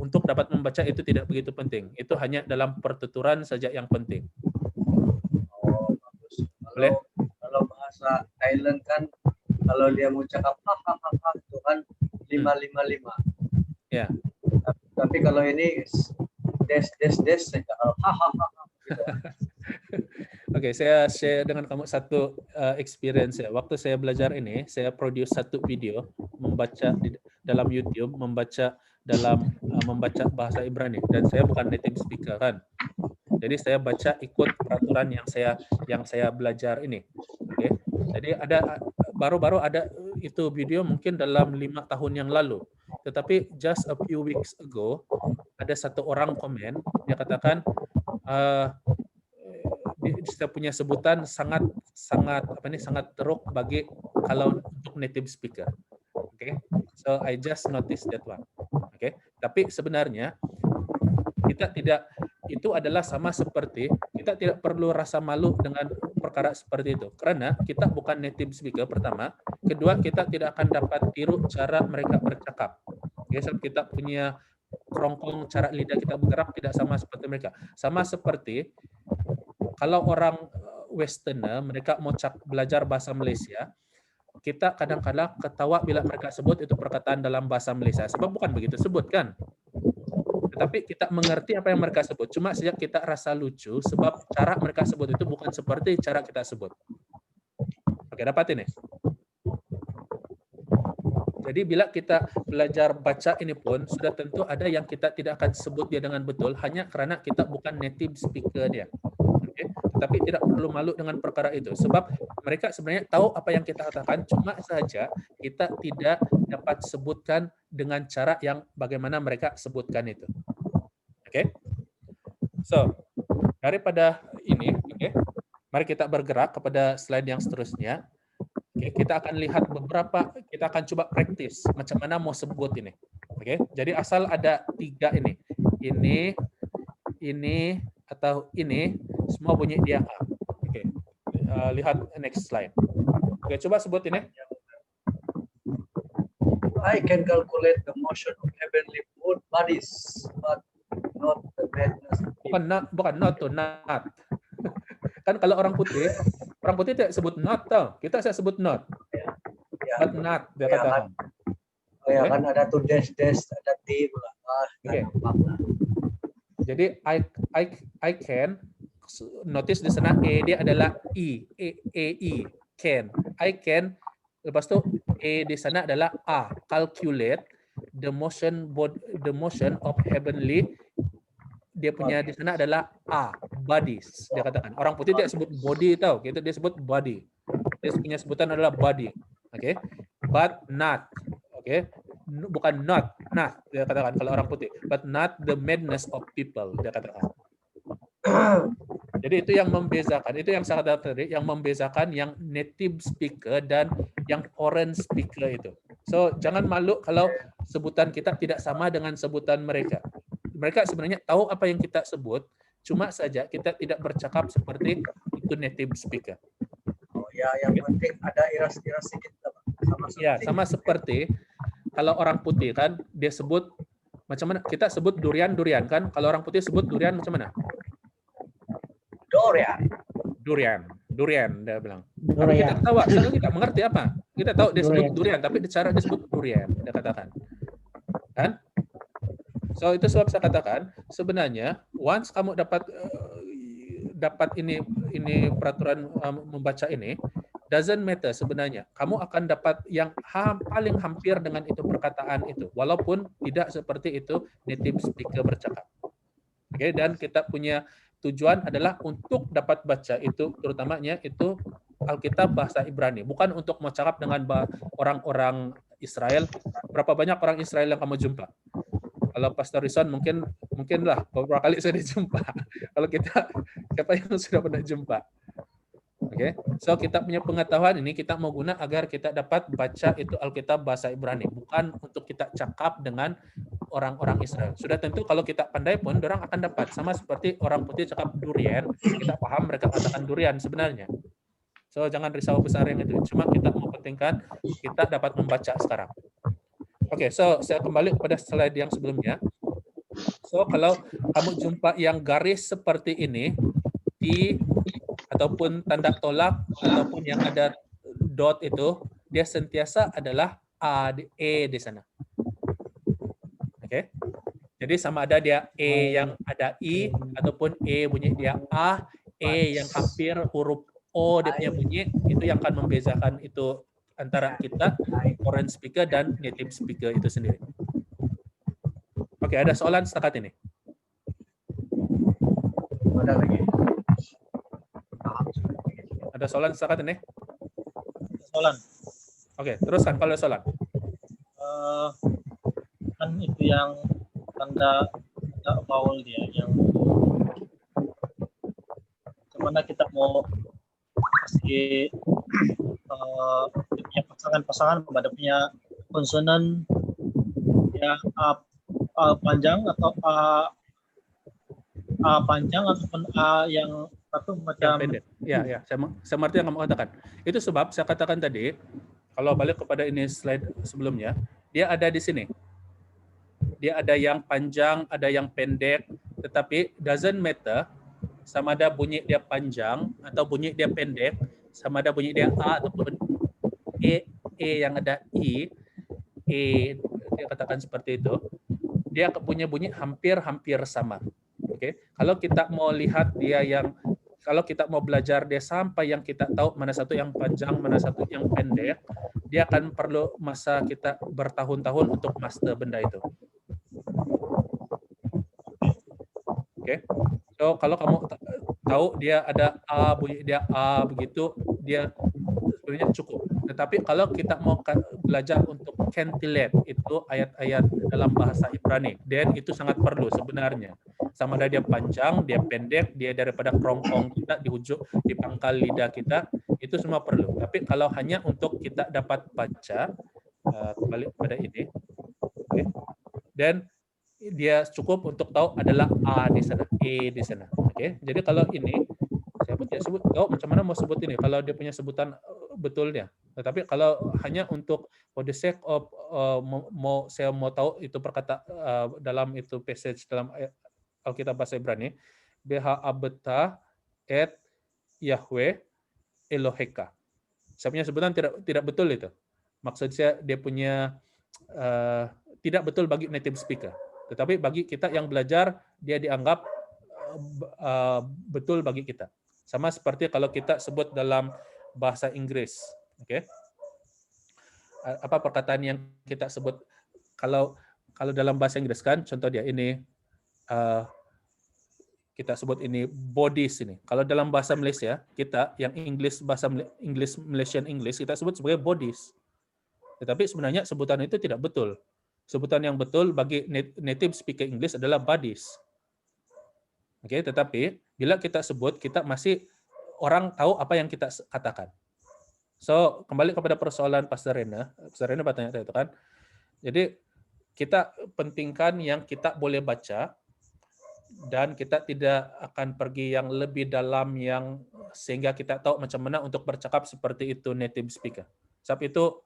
untuk dapat membaca itu tidak begitu penting. Itu hanya dalam pertuturan saja yang penting. Oh, bagus. Boleh? Kalau bahasa Thailand kan kalau dia mau cakap hahaha itu kan 555. Ya. Tapi kalau ini des saja hahaha. Gitu. Oke, saya share dengan kamu satu experience ya. Waktu saya belajar ini, saya produce satu video membaca dalam YouTube, membaca bahasa Ibrani, dan saya bukan native speaker kan. Jadi saya baca ikut peraturan yang saya belajar ini. Oke. Jadi baru-baru ada itu video mungkin dalam 5 tahun yang lalu. Tetapi just a few weeks ago ada satu orang komen, dia katakan kita punya sebutan sangat teruk bagi kalau untuk native speaker. Oke. So I just noticed that one. Oke. Tapi sebenarnya itu adalah sama seperti kita tidak perlu rasa malu dengan perkara seperti itu. Karena kita bukan native speaker pertama, kedua kita tidak akan dapat tiru cara mereka bercakap. Oke, so kita punya kerongkong cara lidah kita bergerak tidak sama seperti mereka. Sama seperti kalau orang Westerner, mereka mau belajar bahasa Malaysia, kita kadang-kadang ketawa bila mereka sebut itu perkataan dalam bahasa Malaysia. Sebab bukan begitu sebut kan. Tetapi kita mengerti apa yang mereka sebut. Cuma sejak kita rasa lucu, sebab cara mereka sebut itu bukan seperti cara kita sebut. Oke, dapat ini. Jadi bila kita belajar baca ini pun, sudah tentu ada yang kita tidak akan sebut dia dengan betul, hanya karena kita bukan native speaker dia. Tapi tidak perlu malu dengan perkara itu. Sebab mereka sebenarnya tahu apa yang kita katakan, cuma saja kita tidak dapat sebutkan dengan cara yang bagaimana mereka sebutkan itu. Oke? So, daripada ini, mari kita bergerak kepada slide yang seterusnya. Kita akan lihat kita akan coba praktis macam mana mau sebut ini. Oke? Jadi asal ada 3 ini. Ini, atau ini, semua bunyi dia A. Oke. Lihat next slide. Oke, coba sebut ini. I can calculate the motion of heavenly bodies, but not the madness. Bukan not. Kan kalau orang putih tidak sebut not tau. Kita saya sebut not. Ya. But not, dia Ya, katakan. Oh ya kan ada tuh dash, ada T pula. Oke. Jadi I can notice di sana E dia adalah I can. I can, lepas tu E di sana adalah A, calculate the motion of heavenly, dia punya di sana adalah A, bodies, dia katakan. Orang putih dia sebut body tau, kita dia sebut body. Dia punya sebutan adalah body. Oke. But not. Oke. Bukan not, dia katakan kalau orang putih, but not the madness of people, dia katakan. Jadi itu yang membezakan, itu yang saya katakan tadi, yang membezakan yang native speaker dan yang foreign speaker itu. So jangan malu kalau sebutan kita tidak sama dengan sebutan mereka. Mereka sebenarnya tahu apa yang kita sebut, cuma saja kita tidak bercakap seperti itu native speaker. Oh ya, yang penting ada iras-iras sedikit sama seperti kalau orang putih kan dia sebut macam mana? Kita sebut durian kan? Kalau orang putih sebut durian macam mana? Durian dia bilang. Tapi kita tahu, soalnya kita mengerti apa? Kita tahu dia sebut durian, tapi cara dia sebut durian, dia katakan. Kan? So itu sebab saya katakan sebenarnya once kamu dapat ini peraturan membaca ini, doesn't matter sebenarnya. Kamu akan dapat yang paling hampir dengan itu perkataan itu, walaupun tidak seperti itu native speaker bercakap. Oke, dan kita punya tujuan adalah untuk dapat baca itu, terutamanya itu Alkitab bahasa Ibrani, bukan untuk mau cakap dengan orang-orang Israel. Berapa banyak orang Israel yang kamu jumpa? Kalau Pastor Rison mungkin lah beberapa kali saya dijumpa. Kalau kita siapa yang sudah pernah jumpa? Oke, so kita punya pengetahuan ini kita mau guna agar kita dapat baca itu Alkitab bahasa Ibrani, bukan untuk kita cakap dengan orang-orang Israel. Sudah tentu kalau kita pandai pun orang akan dapat, sama seperti orang putih cakap durian, kita paham mereka katakan durian sebenarnya. So jangan risau besar yang itu, cuma kita mau pentingkan kita dapat membaca sekarang. Oke, so saya kembali kepada slide yang sebelumnya. So kalau kamu jumpa yang garis seperti ini, T ataupun tanda tolak ataupun yang ada dot itu, dia sentiasa adalah E di sana. Oke. Jadi sama ada dia E yang ada I ataupun E bunyi dia A, E yang hampir huruf O dia punya bunyi, itu yang akan membedakan itu antara kita foreign speaker dan native speaker itu sendiri. Oke, ada soalan setakat ini? Ada lagi. Ada soalan setakat ini? Soalan. Oke, teruskan kalau ada soalan. Kan itu yang tanda vowel dia yang kemana kita mau kasih punya pasangan pada punya konsonan ya panjang atau A panjang ataupun A yang satu macam Pendek. Ya, saya mengerti yang kamu katakan. Itu sebab saya katakan tadi, kalau balik kepada ini slide sebelumnya, dia ada di sini. Dia ada yang panjang, ada yang pendek, tetapi doesn't matter sama ada bunyi dia panjang atau bunyi dia pendek, sama ada bunyi dia A ataupun E yang ada I, dia katakan seperti itu, dia punya bunyi hampir sama. Oke, kalau kita mau lihat dia yang, kalau kita mau belajar dia sampai yang kita tahu mana satu yang panjang, mana satu yang pendek, dia akan perlu masa kita bertahun-tahun untuk master benda itu. Oke, so kalau kamu tahu dia ada A, bunyi dia A begitu, dia sebenarnya cukup. Tetapi kalau kita mau belajar untuk cantilet, itu ayat-ayat dalam bahasa Ibrani, dan itu sangat perlu sebenarnya. Sama ada dia panjang, dia pendek, dia daripada kerongkong kita di ujung, di pangkal lidah kita, itu semua perlu. Tapi kalau hanya untuk kita dapat baca, kembali pada ini, okay, dan dia cukup untuk tahu adalah A di sana, E di sana. Oke, jadi kalau ini saya punya sebut, macam mana mau sebut ini kalau dia punya sebutan betulnya. Tetapi kalau hanya untuk for the sake of saya mau tahu itu perkata dalam itu passage dalam Alkitab bahasa Ibrani, BH Abeta et Yahweh Eloheka. Saya punya sebutan tidak betul itu. Maksud saya dia punya tidak betul bagi native speaker. Tetapi bagi kita yang belajar, dia dianggap betul bagi kita. Sama seperti kalau kita sebut dalam bahasa Inggris. Oke. Apa perkataan yang kita sebut kalau dalam bahasa Inggris kan, contoh dia ini, kita sebut ini bodies ini. Kalau dalam bahasa Malaysia, kita yang bahasa Malaysian English, kita sebut sebagai bodies. Tetapi sebenarnya sebutan itu tidak betul. Sebutan yang betul bagi native speaker English adalah bodies. Oke, tetapi bila kita sebut, kita masih orang tahu apa yang kita katakan. So, kembali kepada persoalan Pastor Rena bertanya itu kan. Jadi, kita pentingkan yang kita boleh baca, dan kita tidak akan pergi yang lebih dalam yang sehingga kita tahu macam mana untuk bercakap seperti itu native speaker. Sebab itu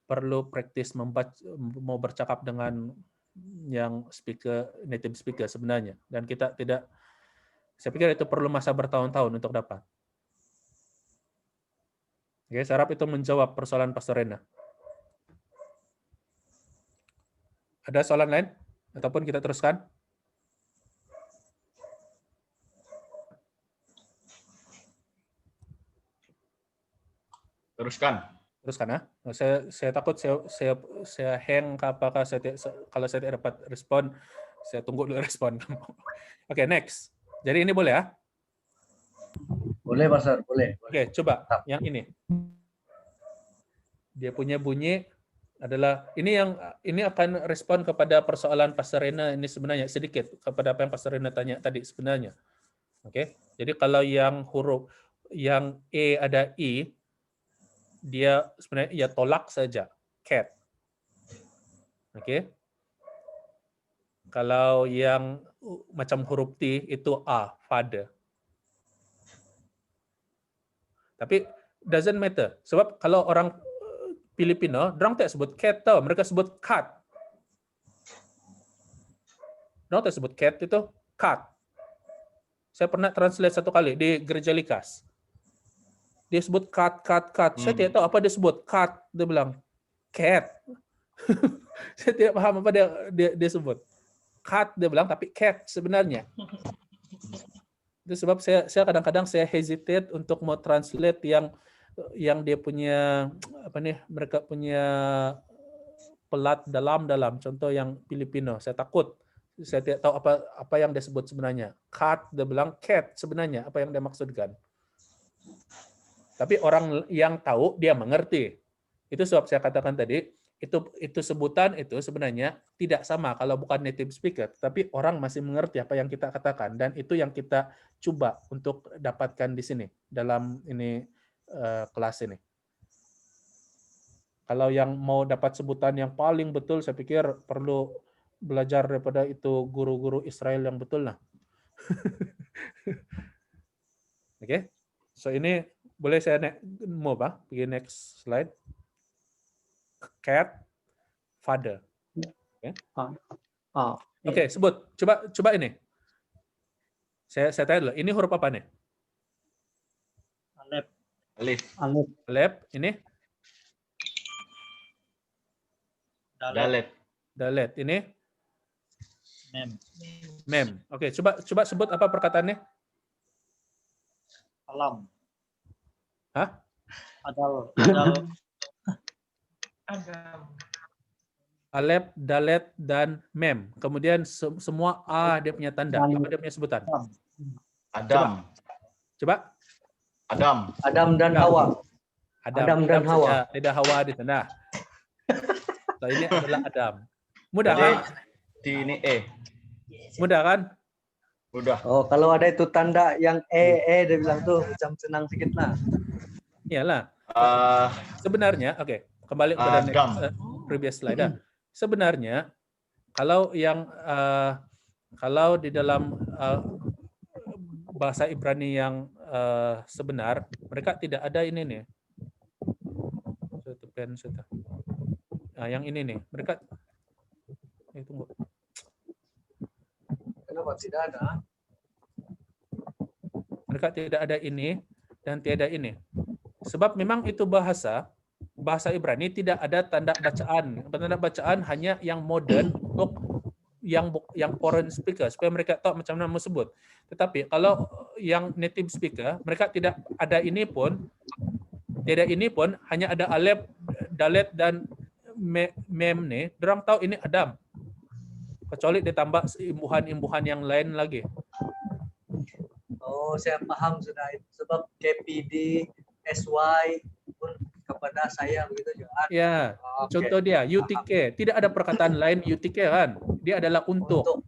perlu praktis mau bercakap dengan yang native speaker sebenarnya, dan kita tidak, saya pikir itu perlu masa bertahun-tahun untuk dapat. Oke, saya harap itu menjawab persoalan Pastor Rena. Ada soalan lain ataupun kita teruskan? Teruskan ya. Saya takut saya hang apakah kalau saya tidak dapat respon, saya tunggu dulu respon kamu. Oke, next. Jadi ini boleh ya? Boleh, Pastor, boleh. Oke, coba yang ini. Dia punya bunyi adalah ini akan respon kepada persoalan Pastor Rena ini sebenarnya sedikit kepada apa yang Pastor Rena tanya tadi sebenarnya. Oke. Jadi kalau yang huruf yang E ada I, dia sebenarnya ya tolak saja, cat. Oke. Kalau yang macam huruf T itu A, father. Tapi doesn't matter. Sebab kalau orang Filipino, orang tak sebut cat tau, mereka sebut cat. Kenapa disebut cat itu? Cut. Saya pernah translate satu kali di Gereja Likas. Dia sebut cut. Saya tidak tahu apa dia sebut cut. Dia bilang cat. Saya tidak paham apa dia sebut. Cut dia bilang, tapi cat sebenarnya. Itu sebab saya kadang-kadang saya hesitate untuk mau translate yang dia punya mereka punya pelat dalam. Contoh yang Filipino. Saya takut. Saya tidak tahu apa yang dia sebut sebenarnya. Cat, dia bilang cat sebenarnya, apa yang dia maksudkan. Tapi orang yang tahu, dia mengerti. Itu sebab saya katakan tadi, itu sebutan itu sebenarnya tidak sama kalau bukan native speaker, tapi orang masih mengerti apa yang kita katakan, dan itu yang kita coba untuk dapatkan di sini, dalam ini kelas ini. Kalau yang mau dapat sebutan yang paling betul, saya pikir perlu belajar daripada itu guru-guru Israel yang betul lah. Oke, so ini boleh saya mau pergi next slide. Cat, father. Oke, sebut. Coba ini. Saya tanya dulu. Ini huruf apa nih? Alif. Alef. Ini? Dalet. Ini? Mem. Oke, coba sebut apa perkataannya? Alam. Hah? Adal. Alef, dalet, dan mem. Kemudian semua dia punya tanda. Apa dia punya sebutan? Adam. Coba. Adam dan Hawa. Adam dan Hawa. Tidak Hawa di sana. So, ini adalah Adam. Mudah kan? Di ini Mudah kan? Udah. Oh, kalau ada itu tanda yang dia bilang tuh macam senang sedikit lah. Iyalah. Sebenarnya, oke. Kembali kepada previous slide. Sebenarnya kalau di dalam bahasa Ibrani yang sebenar, mereka tidak ada ini nih. Yang ini nih, mereka tunggu. Kenapa tidak ada? Mereka tidak ada ini dan tiada ini. Sebab memang itu bahasa Ibrani tidak ada tanda bacaan. Tanda bacaan hanya yang modern untuk yang foreign speaker supaya mereka tahu macam mana mau sebut. Tetapi kalau yang native speaker, mereka tidak ada ini pun, hanya ada alef, dalet, dan mem nih. Dorang tahu ini Adam. Kecuali ditambah imbuhan-imbuhan yang lain lagi. Oh, saya paham sudah itu. Sebab KPD, SY pun kepada saya begitu juga. Ya, Okay. contoh dia UTK, tidak ada perkataan lain UTK kan? Dia adalah untuk.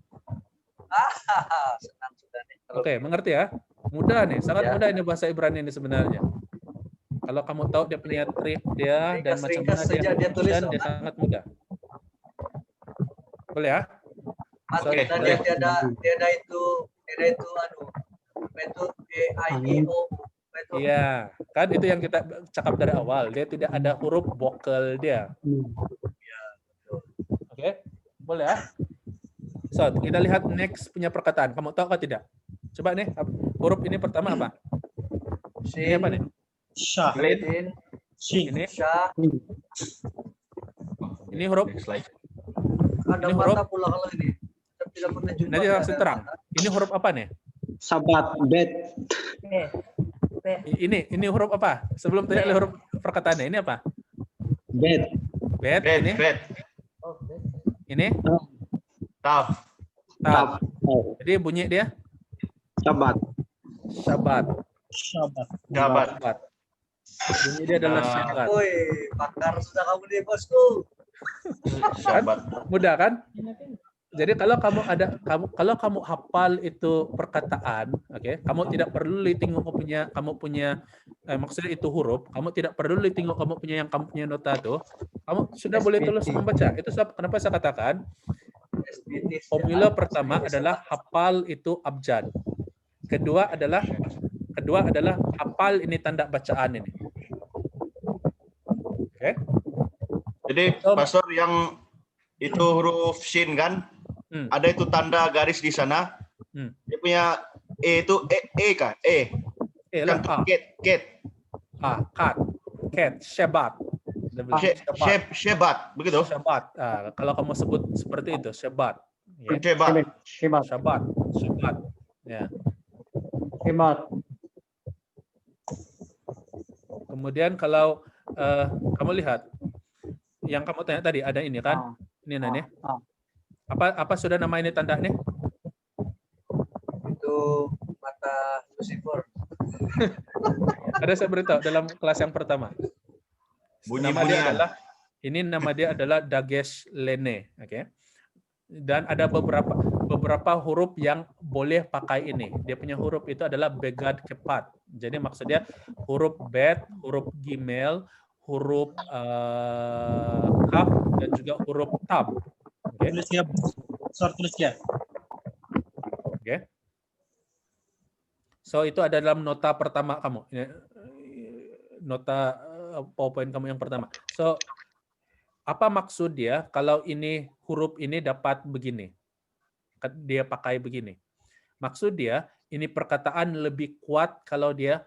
Senang sudah nih. Oke, mengerti ya? Mudah nih, sangat mudah ini bahasa Ibrani ini sebenarnya. Kalau kamu tahu dia punya trik dia dan macam mana dia tulis, dia sangat mudah. Boleh ya? Dia ada itu AIO. Iya, kan itu yang kita cakap dari awal. Dia tidak ada huruf vokal dia. Oke, boleh ya? So, kita lihat next punya perkataan. Kamu tahu atau tidak? Coba nih, huruf ini pertama apa? Ini apa nih? Syah. Ini. Syah. Ini huruf. Ada Ini huruf. mata pula kalau ini. Tidak pernah jumpa. Nanti langsung terang. Ini huruf apa nih? Sabat, bet. Ini huruf apa? Sebelum tadi ada huruf perkataannya. Ini apa? Bet. Bet. Ini. Ini. Taf. Jadi bunyi dia. Sabat. Bunyi dia adalah syabat. Woi, pakar sudah kamu nih bosku. Syabat. Mudah kan? Jadi kalau kamu hafal itu perkataan, oke, kamu tidak perlu tengok kamu punya maksudnya itu huruf, kamu tidak perlu tengok kamu punya nota tuh, kamu sudah boleh terus membaca. Itu kenapa saya katakan formula pertama adalah hafal itu abjad. Kedua adalah hafal ini tanda bacaan ini. Oke. Jadi pastor yang itu huruf shin kan? ada itu tanda garis di sana. Dia punya E itu E kah? E. lah, Contoh cat. Cat, shebat. Shebat, begitu? Shebat. Kalau kamu sebut seperti itu, shebat. Ya. Shebat. Shebat. Ya. Shebat. Kemudian kalau kamu lihat yang kamu tanya tadi ada ini kan? Ini nanya. Apa sudah nama ini tanda nih? Itu mata Lucifer. Ada saya beritahu dalam kelas yang pertama. Nama dia adalah Dagesh Lene, oke? Dan ada beberapa huruf yang boleh pakai ini. Dia punya huruf itu adalah Begad Kepat. Jadi maksudnya huruf Bet, huruf Gimel, huruf Kaf, dan juga huruf Tab. Okay. Tulis ya. Tulis ya. Oke. So itu ada dalam nota pertama kamu. Nota PowerPoint kamu yang pertama. So apa maksud dia kalau ini huruf ini dapat begini? Dia pakai begini. Maksud dia ini perkataan lebih kuat kalau dia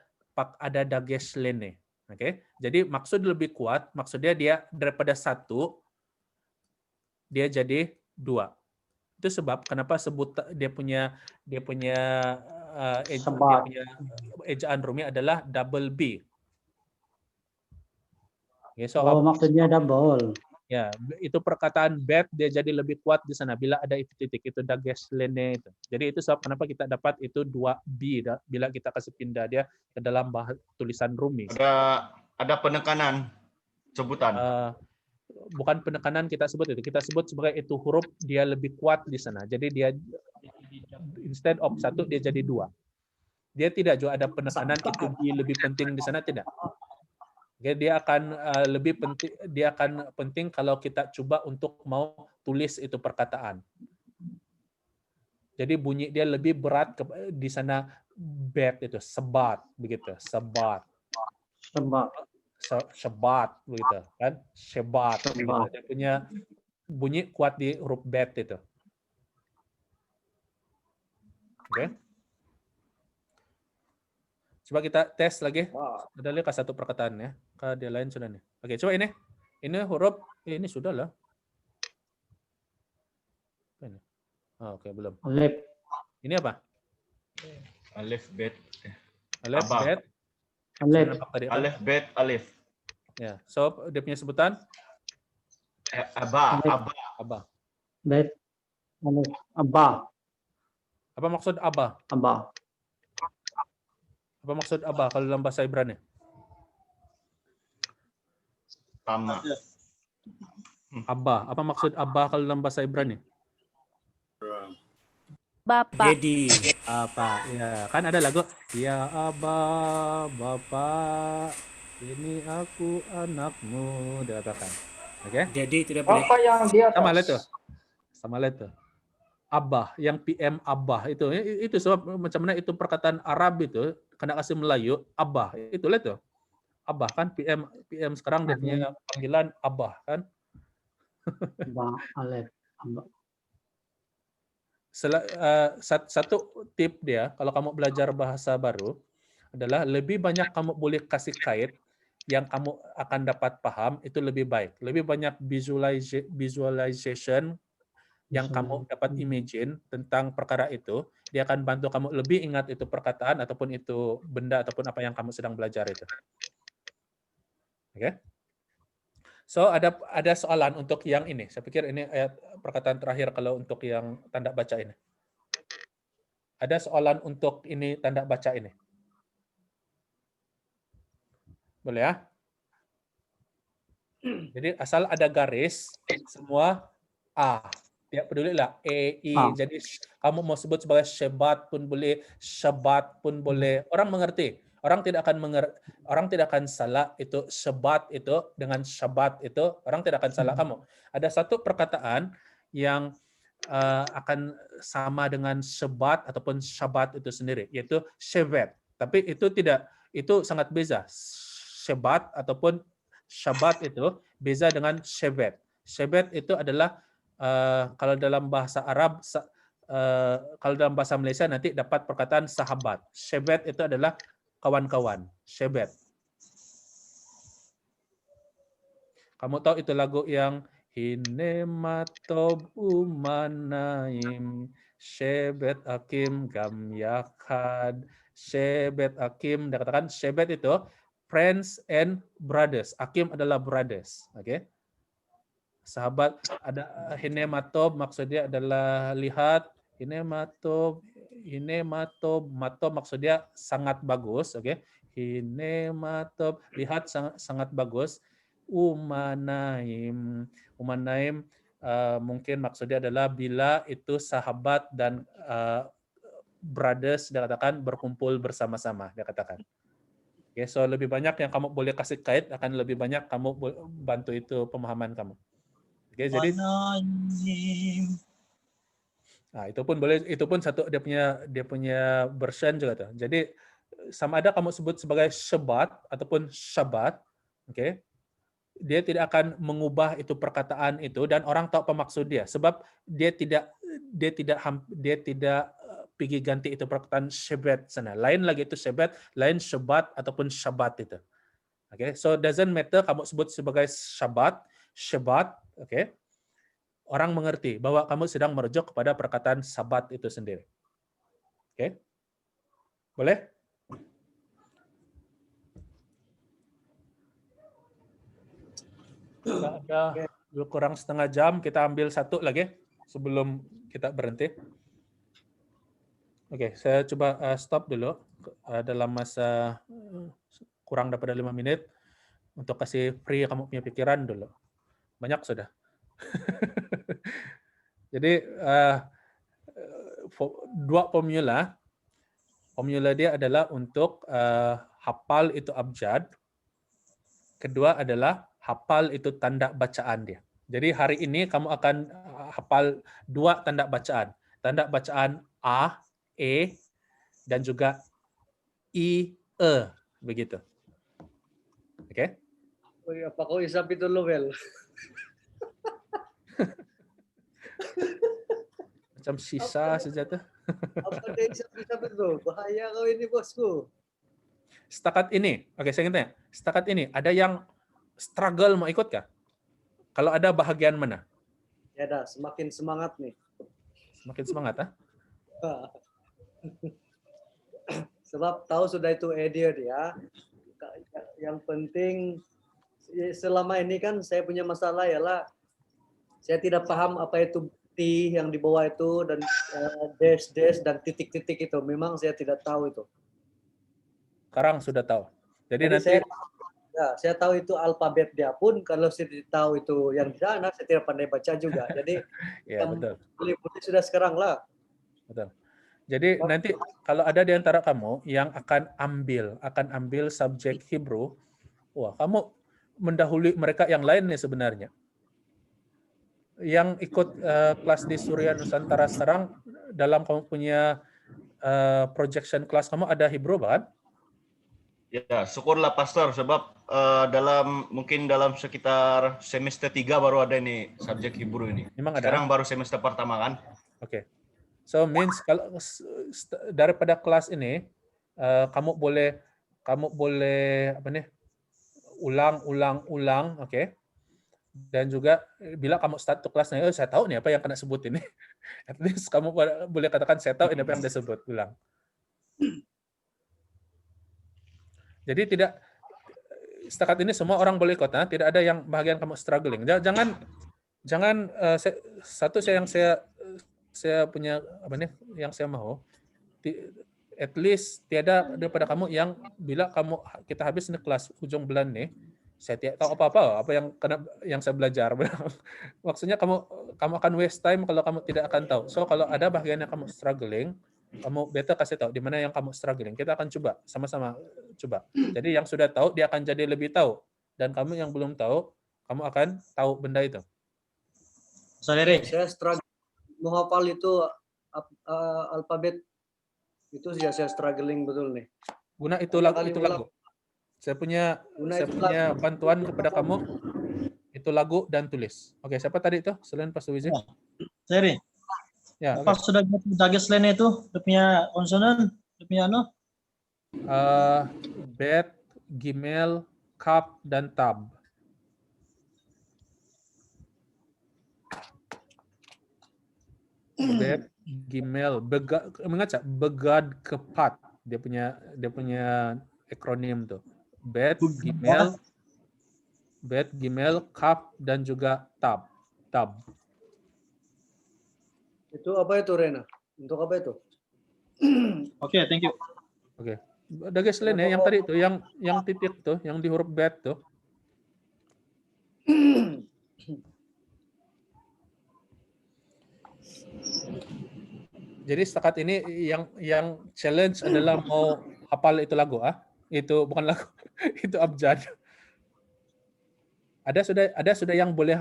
ada Dagesh Lene. Oke. Jadi maksud lebih kuat, maksudnya dia daripada 1 dia jadi 2. Itu sebab kenapa sebut dia punya ejaan Rumi adalah double B. Okay, so maksudnya double. Ya, itu perkataan bet dia jadi lebih kuat di sana bila ada itu titik itu Dagesh Lene itu. Jadi itu sebab kenapa kita dapat itu 2B bila kita kasih pindah dia ke dalam tulisan Rumi. Ada penekanan sebutan. Bukan penekanan kita sebut itu. Kita sebut sebagai itu huruf dia lebih kuat di sana. Jadi dia instead of 1 dia jadi 2. Dia tidak juga ada penekanan itu B lebih penting di sana, tidak. Oke, dia akan lebih penting. Dia akan penting kalau kita coba untuk mau tulis itu perkataan. Jadi bunyi dia lebih berat di sana bet itu sebat begitu, sebat. Sebat begitu kan, sebat. Dia punya bunyi kuat di huruf bet itu. Oke. Coba kita tes lagi. Ada lihat satu perkataan ya. Dia lain sudah nih. Oke, coba ini. Ini huruf ini sudah lah. Ini. Oke, belum. Alif. Ini apa? Alif bet. Alif bet. Alif bet alif. Ya, so dia punya sebutan Aba. Bet. Alif. Aba. Apa maksud aba? Aba. Apa maksud aba kalau dalam bahasa Ibrani? Sama. Abah. Apa maksud abah kalau dalam bahasa Ibrani? Bapak. Dedi. Apa? Ya, kan ada lagu. Ya abah, bapak, ini aku anakmu, dikatakan. Oke? Jadi tidak boleh. Apa yang dia Sama lah itu. Abah, yang PM abah itu sebab macam mana itu perkataan Arab itu kena kasih Melayu abah itulah itu. Abah kan PM sekarang dia punya panggilan abah kan. Alif. Satu tip dia kalau kamu belajar bahasa baru adalah lebih banyak kamu boleh kasih kait yang kamu akan dapat paham itu lebih baik. Lebih banyak visualization yang kamu dapat imagine tentang perkara itu, dia akan bantu kamu lebih ingat itu perkataan ataupun itu benda ataupun apa yang kamu sedang belajar itu. Oke? So ada soalan untuk yang ini. Saya pikir ini ayat perkataan terakhir kalau untuk yang tanda baca ini. Ada soalan untuk ini tanda baca ini. Boleh ya? Jadi asal ada garis semua A. Tidak peduli lah E, I. Jadi kamu mau sebut sebagai syabat pun boleh, syabat pun boleh. Orang mengerti. Orang tidak akan salah itu syabat itu dengan syabat itu. Orang tidak akan salah kamu. Ada satu perkataan yang akan sama dengan syabat ataupun syabat itu sendiri, yaitu syabat. Tapi itu tidak, itu sangat beza. Syabat ataupun syabat itu beza dengan syabat. Syabat itu adalah kalau dalam bahasa Arab, kalau dalam bahasa Malaysia nanti dapat perkataan sahabat. Syebet itu adalah kawan-kawan. Syebet. Kamu tahu itu lagu yang Hinematob umanaim Syebet akim gam yakad Syebet akim. Dia katakan Syebet itu friends and brothers. Akim adalah brothers. Oke. Sahabat, ada hinematob maksudnya adalah lihat, hinematob matob maksudnya sangat bagus, oke. Hinematob lihat sangat bagus. Umanaim mungkin maksudnya adalah bila itu sahabat dan brothers, dia katakan berkumpul bersama-sama, dia katakan. Oke, so lebih banyak yang kamu boleh kasih kait akan lebih banyak kamu bantu itu pemahaman kamu. Oke, jadi nah, itu pun boleh, itu pun satu dia punya version juga tuh. Jadi sama ada kamu sebut sebagai syabat ataupun syabat, oke. Dia tidak akan mengubah itu perkataan itu dan orang tahu apa maksud dia sebab dia tidak pergi ganti itu perkataan syabat sana. Lain lagi itu syabat, lain syabat ataupun syabat itu. Oke, so doesn't matter kamu sebut sebagai syabat, oke. Orang mengerti bahwa kamu sedang merujuk kepada perkataan sabat itu sendiri. Oke? Boleh? Ada kurang setengah jam, kita ambil satu lagi sebelum kita berhenti. Oke, saya coba stop dulu dalam masa kurang daripada 5 menit untuk kasih free kamu punya pikiran dulu. Banyak sudah. Jadi dua formula dia adalah untuk hafal itu abjad. Kedua adalah hafal itu tanda bacaan dia. Jadi hari ini kamu akan hafal dua tanda bacaan. Tanda bacaan A, E, dan juga I, E. Begitu. Oke? Uy, apa kau isap itu lo, Bel? Macam sisa saja tuh. Apa dia isap itu? Bahaya kau ini, bosku. Setakat ini, oke saya ingin tanya, setakat ini ada yang struggle mau ikut kah? Kalau ada bahagian mana? Ya dah, semakin semangat nih. Semakin semangat, ah? Sebab tahu sudah itu idiot ya. Yang penting selama ini kan saya punya masalah ialah saya tidak paham apa itu T yang di bawah itu dan dash dan titik-titik itu. Memang saya tidak tahu itu. Sekarang sudah tahu. Jadi nanti saya tahu itu alfabet dia pun kalau saya tidak tahu itu yang di sana saya tidak pandai baca juga. Jadi ya betul. Boleh sudah sekarang lah. Betul. Jadi nanti kalau ada di antara kamu yang akan ambil subjek Hebrew, wah kamu mendahului mereka yang lain nih sebenarnya. Yang ikut kelas di Surya Nusantara sekarang dalam kamu punya projection kelas kamu ada Hebrew kan? Ya, syukurlah Pastor sebab mungkin dalam sekitar semester 3 baru ada ini subjek Hebrew ini. Memang ada. Sekarang baru semester pertama kan? Oke. So means kalau daripada kelas ini kamu boleh apa nih? ulang, oke. Dan juga bila kamu start to kelasnya, saya tahu nih apa yang kena sebut ini. At least kamu boleh katakan saya tahu ini apa yang disebut, ulang. Jadi tidak setakat ini semua orang boleh ikut, tidak ada yang bagian kamu struggling. Jangan saya punya apa nih yang saya mau at least tiada daripada kamu yang bila kita habis nih kelas ujung bulan nih saya tidak tahu apa yang saya belajar. Maksudnya kamu akan waste time kalau kamu tidak akan tahu. So kalau ada bagian yang kamu struggling, kamu better kasih tahu di mana yang kamu struggling. Kita akan coba sama-sama coba. Jadi yang sudah tahu dia akan jadi lebih tahu dan kamu yang belum tahu, kamu akan tahu benda itu. Saudari, Saya struggle menghafal itu alfabet itu saya struggling betul nih. Guna itu lagu. Saya punya bantuan kepada kamu. itu lagu dan tulis. Oke, siapa tadi itu selain Pastor Wizi? Seri. Ya, Apa oke. sudah target selain itu? Dia punya konsonan, dia punya Bet, Gimel, Kap, dan Tab. Bet, Gimel, mengaca Begad, Kepat. Dia punya akronim tuh. Bet, Gimel, Kap, dan juga Tab. Itu apa itu Rena? Untuk apa itu? Oke, thank you. Oke. Ada guys lain ya, yang tadi tuh, yang titik tuh, yang di huruf bet tuh. Jadi setakat ini yang challenge adalah mau hafal itu lagu itu bukan lagu, itu abjad. Ada sudah yang boleh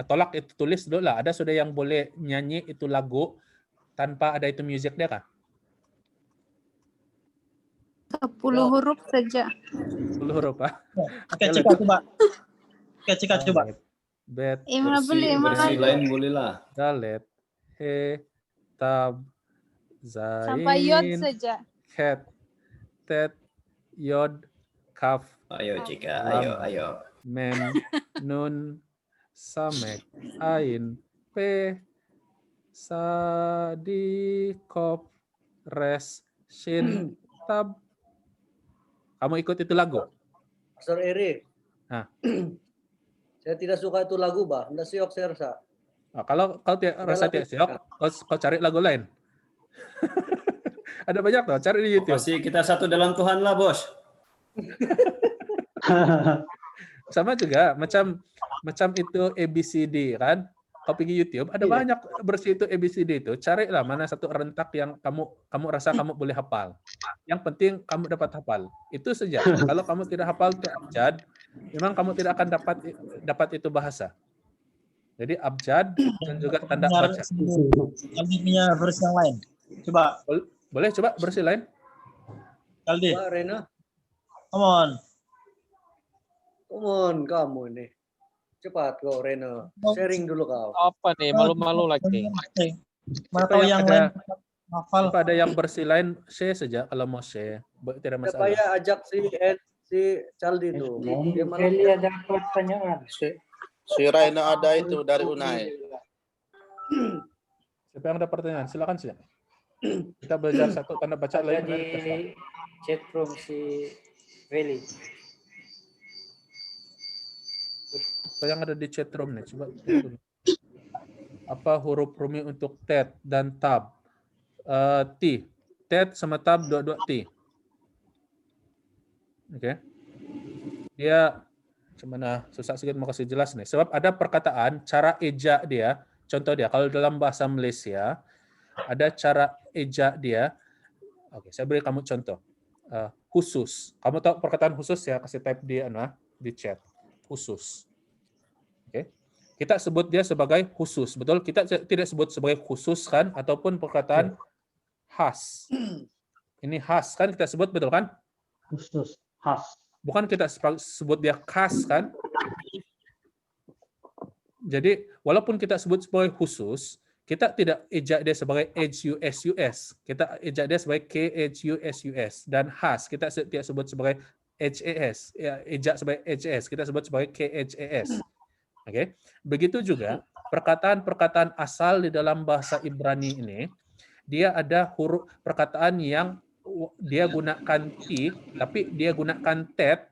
tolak itu tulis dulu lah. Ada sudah yang boleh nyanyi itu lagu tanpa ada itu music dia kah? 10 huruf saja. 10 huruf Oke, Cika coba. Oke, Cika coba. Bet, Mana boleh, Versi lain boleh lah. dalet, he, tab, sampai yod zain, saja. ket, tet, yod, kaf, Ayo Cika, lam, ayo. mem, nun, samek, ain, pe, sadi, kop, res, shin, tab. Kamu ikut itu lagu? Pastor Eri. Hah. Saya tidak suka itu lagu, Bah. Nggak siok saya rasa. Nah, kalau kau rasa tidak siok, kau cari lagu lain. Ada banyak tuh, cari di YouTube. Pasti kita satu dalam Tuhan lah, Bos. Sama juga, macam itu ABCD kan. Kau pergi YouTube, ada banyak bersih itu ABCD itu. Carilah mana satu rentak yang kamu rasa kamu boleh hafal. Yang penting kamu dapat hafal. Itu saja. Kalau kamu tidak hafal itu abjad, memang kamu tidak akan dapat itu bahasa. Jadi abjad dan juga tanda baca. Kaldi punya versi yang lain. Coba. Boleh coba versi lain? Kaldi. Pak Rena. Come on, kamu ini. Cepat kau, Rena. Sharing dulu kau. Apa nih, malu-malu lagi. Mana tahu yang lain hafal. Ada yang versi lain, share saja kalau mau share. Tidak masalah. Supaya ajak si Caldi itu. Dia ada pertanyaan. Si Raina ada itu dari Unai. Siapa yang ada pertanyaan? Silakan sih. Kita belajar satu tanda baca lain. Di chat room si Veli. Apa yang ada di chat room nih? Coba. Apa huruf rumi untuk tet dan tab? T. Tet sama tab dua-dua T. Oke. Dia gimana? Susah sedikit mau kasih jelas nih. Sebab ada perkataan cara eja dia. Contoh dia kalau dalam bahasa Malaysia ada cara eja dia. Oke, saya beri kamu contoh. Khusus. Kamu tahu perkataan khusus ya? Kasih type di chat. Khusus. Oke. Kita sebut dia sebagai khusus, betul? Kita tidak sebut sebagai khusus kan ataupun perkataan khas. Ini khas kan kita sebut, betul kan? Khusus, khas. Bukan kita sebut dia khas kan? Jadi walaupun kita sebut sebagai khusus, kita tidak ejak dia sebagai HUSUS. Kita ejak dia sebagai KHUSUS. Dan khas kita tidak sebut sebagai HAS. Ya, ejak sebagai HAS. Kita sebut sebagai KHAS. Oke. Begitu juga perkataan-perkataan asal di dalam bahasa Ibrani ini, dia ada huruf perkataan yang dia gunakan T, tapi dia gunakan tet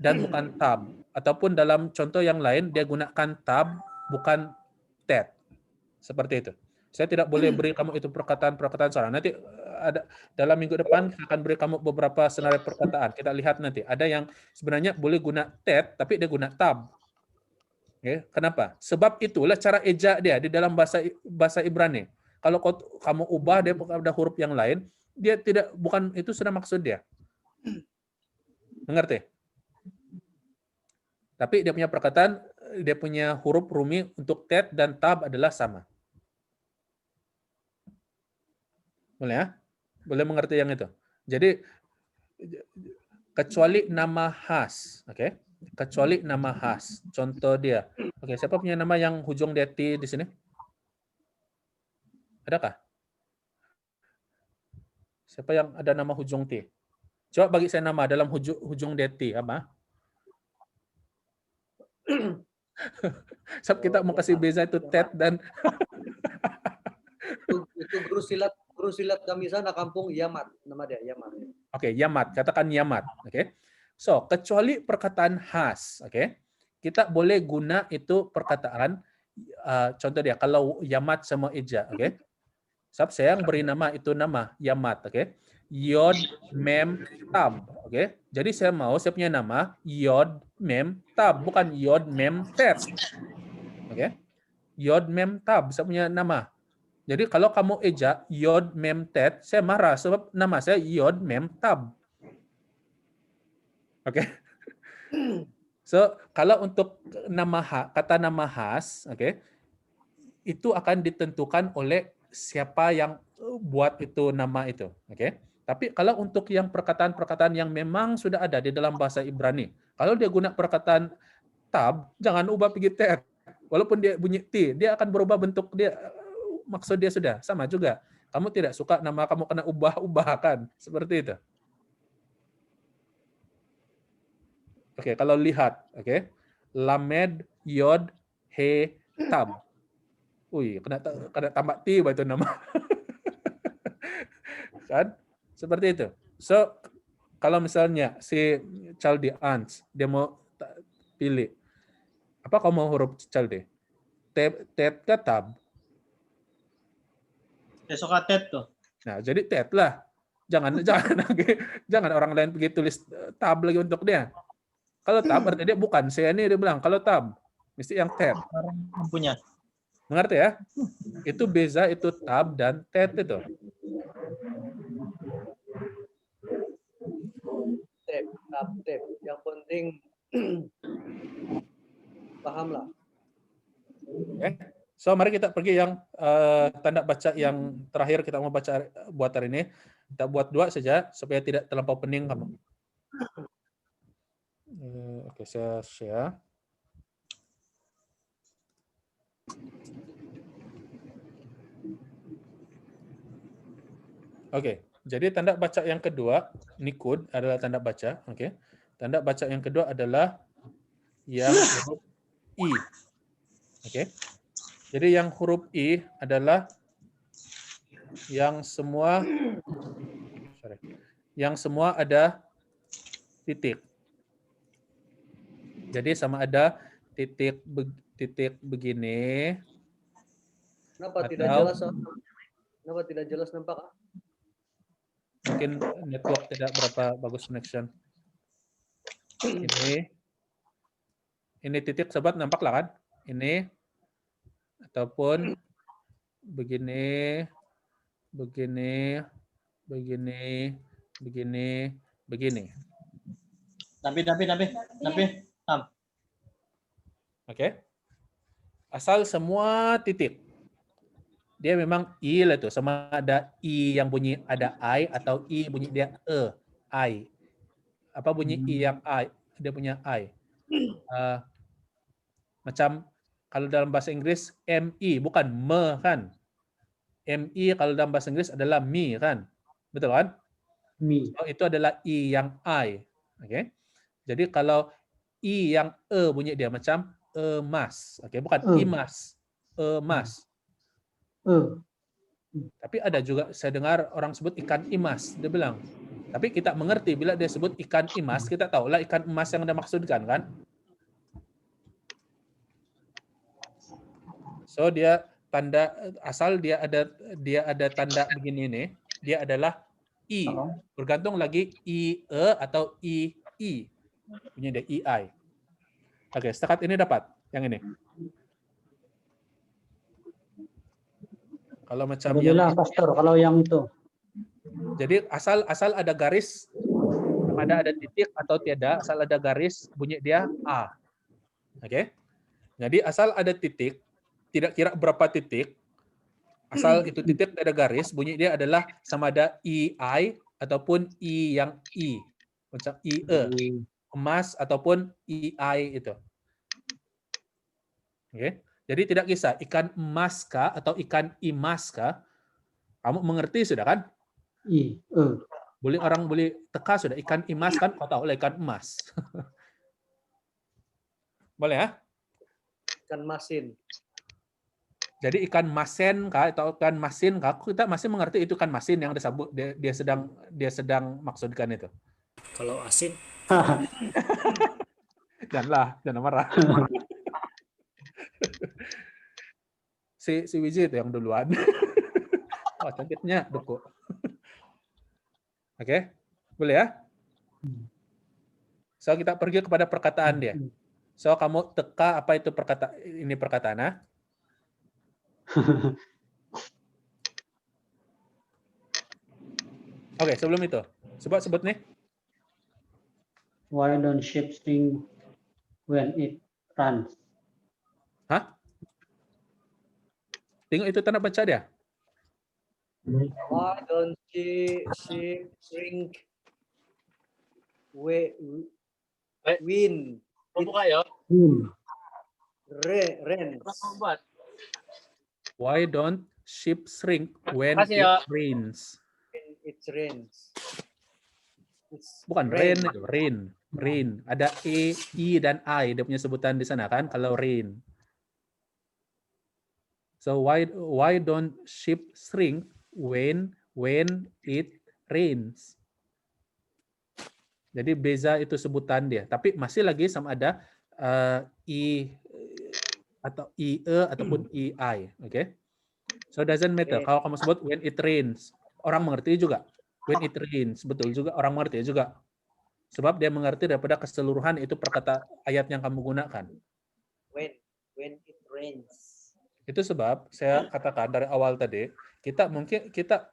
dan bukan tab. Ataupun dalam contoh yang lain, dia gunakan tab, bukan tet. Seperti itu. Saya tidak boleh beri kamu itu perkataan-perkataan sekarang. Nanti ada dalam minggu depan saya akan beri kamu beberapa senarai perkataan. Kita lihat nanti. Ada yang sebenarnya boleh guna tet, tapi dia guna tab. Oke, kenapa? Sebab itulah cara eja dia di dalam bahasa Ibrani. Kalau kamu ubah dia ada huruf yang lain, dia bukan itu sudah maksud dia. Mengerti? Tapi dia punya perkataan, dia punya huruf rumi untuk tet dan tab adalah sama. Boleh ya? Boleh mengerti yang itu. Jadi kecuali nama khas, oke? kecuali nama khas. Contoh dia. Oke, siapa punya nama yang hujung dia T di sini? Adakah? Siapa yang ada nama hujung T? Coba bagi saya nama dalam hujung dia T, apa? Sebab kita mau kasih beza itu Ted dan Itu guru silat kami sana kampung Yamat, nama dia Yamat. Oke, Yamat, katakan Yamat, oke. So, kecuali perkataan khas, oke. Kita boleh guna itu perkataan contoh dia kalau Yamat sama eja, oke. Sebab saya yang beri nama itu nama Yamat, oke. Yod Mem Tab, oke. Jadi saya punya nama Yod Mem Tab, bukan Yod Mem Tet. Oke. Yod Mem Tab, saya punya nama. Jadi kalau kamu eja Yod Mem Tet, saya marah sebab nama saya Yod Mem Tab. Oke. So, kalau untuk kata nama khas, oke, itu akan ditentukan oleh siapa yang buat itu nama itu, oke. Tapi kalau untuk yang perkataan-perkataan yang memang sudah ada di dalam bahasa Ibrani, kalau dia guna perkataan tab, jangan ubah pergi tet. Walaupun dia bunyi t, dia akan berubah bentuk dia. Maksud dia sudah sama juga. Kamu tidak suka nama kamu kena ubah-ubahkan seperti itu. Oke, kalau lihat, oke. Lamed Yod He Tab. Kena tambah T itu nama. Kan? Seperti itu. So, kalau misalnya si Chaldi Ans, dia mau pilih, apa kamu mau huruf Chaldi? Tet ke Tab? Saya suka Ted tuh. Nah, jadi Tet lah. Jangan orang lain pergi tulis Tab lagi untuk dia. Kalau Tab berarti dia bukan. Saya ini dia bilang kalau Tab mesti yang Tet. Orang punya. Mengerti ya? Itu beza itu Tab dan Tet itu. Tab. Yang penting pahamlah. Okay. So mari kita pergi yang tanda baca yang terakhir kita mau baca buat hari ini. Kita buat 2 saja supaya tidak terlampau pening kamu. Oke, saya share. Oke, jadi tanda baca yang kedua, nikud adalah tanda baca. Oke, tanda baca yang kedua adalah yang huruf I. Oke. Jadi yang huruf I adalah yang semua ada titik. Jadi sama ada titik begini. Kenapa tidak jelas? Kenapa tidak jelas nampak? Mungkin network tidak berapa bagus connection. Ini titik sobat nampak lah kan? Ini ataupun begini, begini. Tapi. Oke. Asal semua titik. Dia memang I lah itu, sama ada I yang bunyi ada I atau I bunyi dia I. Apa bunyi I yang I? Dia punya I. Macam kalau dalam bahasa Inggris MI bukan me kan? MI kalau dalam bahasa Inggris adalah me kan? Betul kan? Me. So, itu adalah I yang I. Oke. Jadi kalau I yang bunyi dia macam emas. Oke, bukan imas. Emas. Tapi ada juga saya dengar orang sebut ikan emas, dia bilang. Tapi kita mengerti bila dia sebut ikan emas, kita tahulah ikan emas yang dia maksudkan kan? So dia tanda asal dia ada tanda begini nih, dia adalah I. Bergantung lagi I atau I. Punya dia I. Oke, setakat ini dapat yang ini. Kalau macam yang pastor, kalau yang itu. Jadi asal ada garis, ada titik atau tiada, asal ada garis bunyi dia A. Oke. Jadi asal ada titik, tidak kira berapa titik, asal itu titik ada garis, bunyi dia adalah sama ada I ataupun I yang I. Macam IE. emas ataupun EI itu. Oke. Jadi tidak kisah ikan emas kah atau ikan imas kah. Kamu mengerti sudah kan? Orang boleh teka sudah ikan imas kan kau tahu lah ikan emas. Boleh ya? Ikan masin. Jadi ikan masen kah atau ikan masin kah? Kita masih mengerti itu ikan masin yang disebut dia sedang maksudkan itu. Kalau asin, Jangan marah. si Wiji itu yang duluan. Oh, cantiknya Duku. Oke, boleh ya? So kita pergi kepada perkataan dia. So kamu teka apa itu perkataan, ah? Oke, sebelum itu, coba sebut nih. Why don't sheep sing when it runs? Hah? Tengok itu tanda baca dia. Why don't she drink wind? Buka ya. Rain. Why don't sheep shrink when Makasih it ya. rains? It rains. Bukan rain itu, rain. Ada I dan I dia punya sebutan di sana kan kalau rain. So why don't sheep shrink when it rains? Jadi beza itu sebutan dia, tapi masih lagi sama ada I atau IE ataupun EI, oke? So doesn't matter. Kalau kamu sebut when it rains, orang mengerti juga. When it rains, betul juga orang mengerti juga. Sebab dia mengerti daripada keseluruhan itu perkata ayat yang kamu gunakan. When it rains. Itu sebab saya katakan dari awal tadi, kita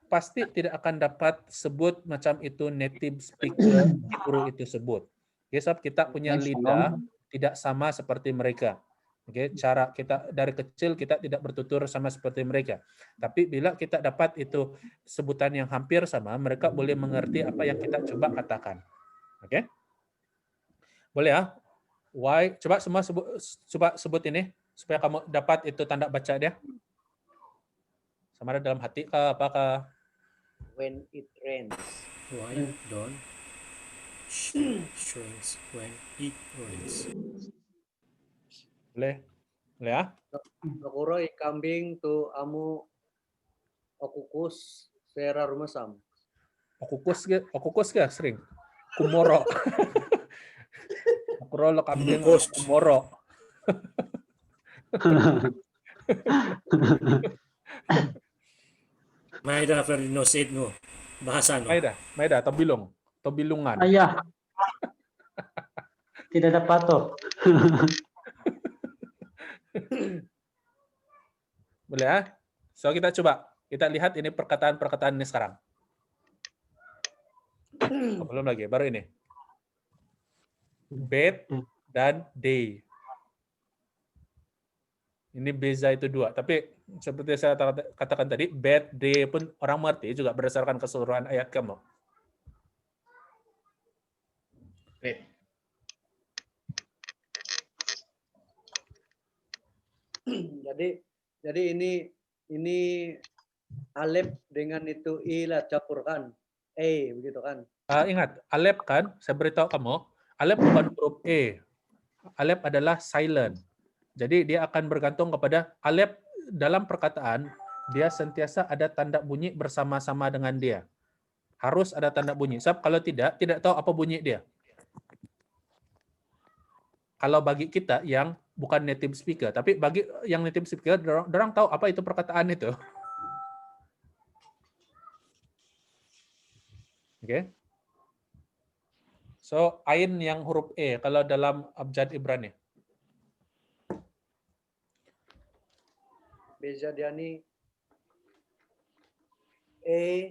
pasti tidak akan dapat sebut macam itu native speaker Hebrew itu sebut. Ya, sebab kita punya lidah tidak sama seperti mereka. Oke, cara kita dari kecil kita tidak bertutur sama seperti mereka. Tapi bila kita dapat itu sebutan yang hampir sama, mereka boleh mengerti apa yang kita coba katakan. Oke? Boleh ya? Why? Coba semua sebut ini supaya kamu dapat itu tanda baca dia. Sama ada dalam hati kah apakah? When it rains. why don't sheep shrinks when it rains? Boleh ya? Nakuro ikambing tu amu okukus sera rumasam. Okukus ke sering. Kumoro. Nakuro lo kambing kumoro. Maida Ferdinosid no. Bahasa no. Maida tobilungan. Ayah. Tidak ada patok. Boleh ya? So kita lihat ini perkataan ini sekarang. Oh, belum lagi, baru ini. Bed dan day. Ini beza itu dua, tapi seperti saya katakan tadi, bed, day pun orang mengerti juga berdasarkan keseluruhan ayat kamu. Bed. Jadi ini alep dengan itu i lah campurkan begitu kan? Ingat alep kan? Saya beritahu kamu, alep bukan huruf alep adalah silent. Jadi dia akan bergantung kepada alep dalam perkataan. Dia sentiasa ada tanda bunyi bersama-sama dengan dia. Harus ada tanda bunyi. Sebab kalau tidak tahu apa bunyi dia. Kalau bagi kita yang bukan native speaker, tapi bagi yang native speaker, orang tahu apa itu perkataan itu. Oke. So, ain yang huruf E kalau dalam abjad Ibrani. Beza dia nih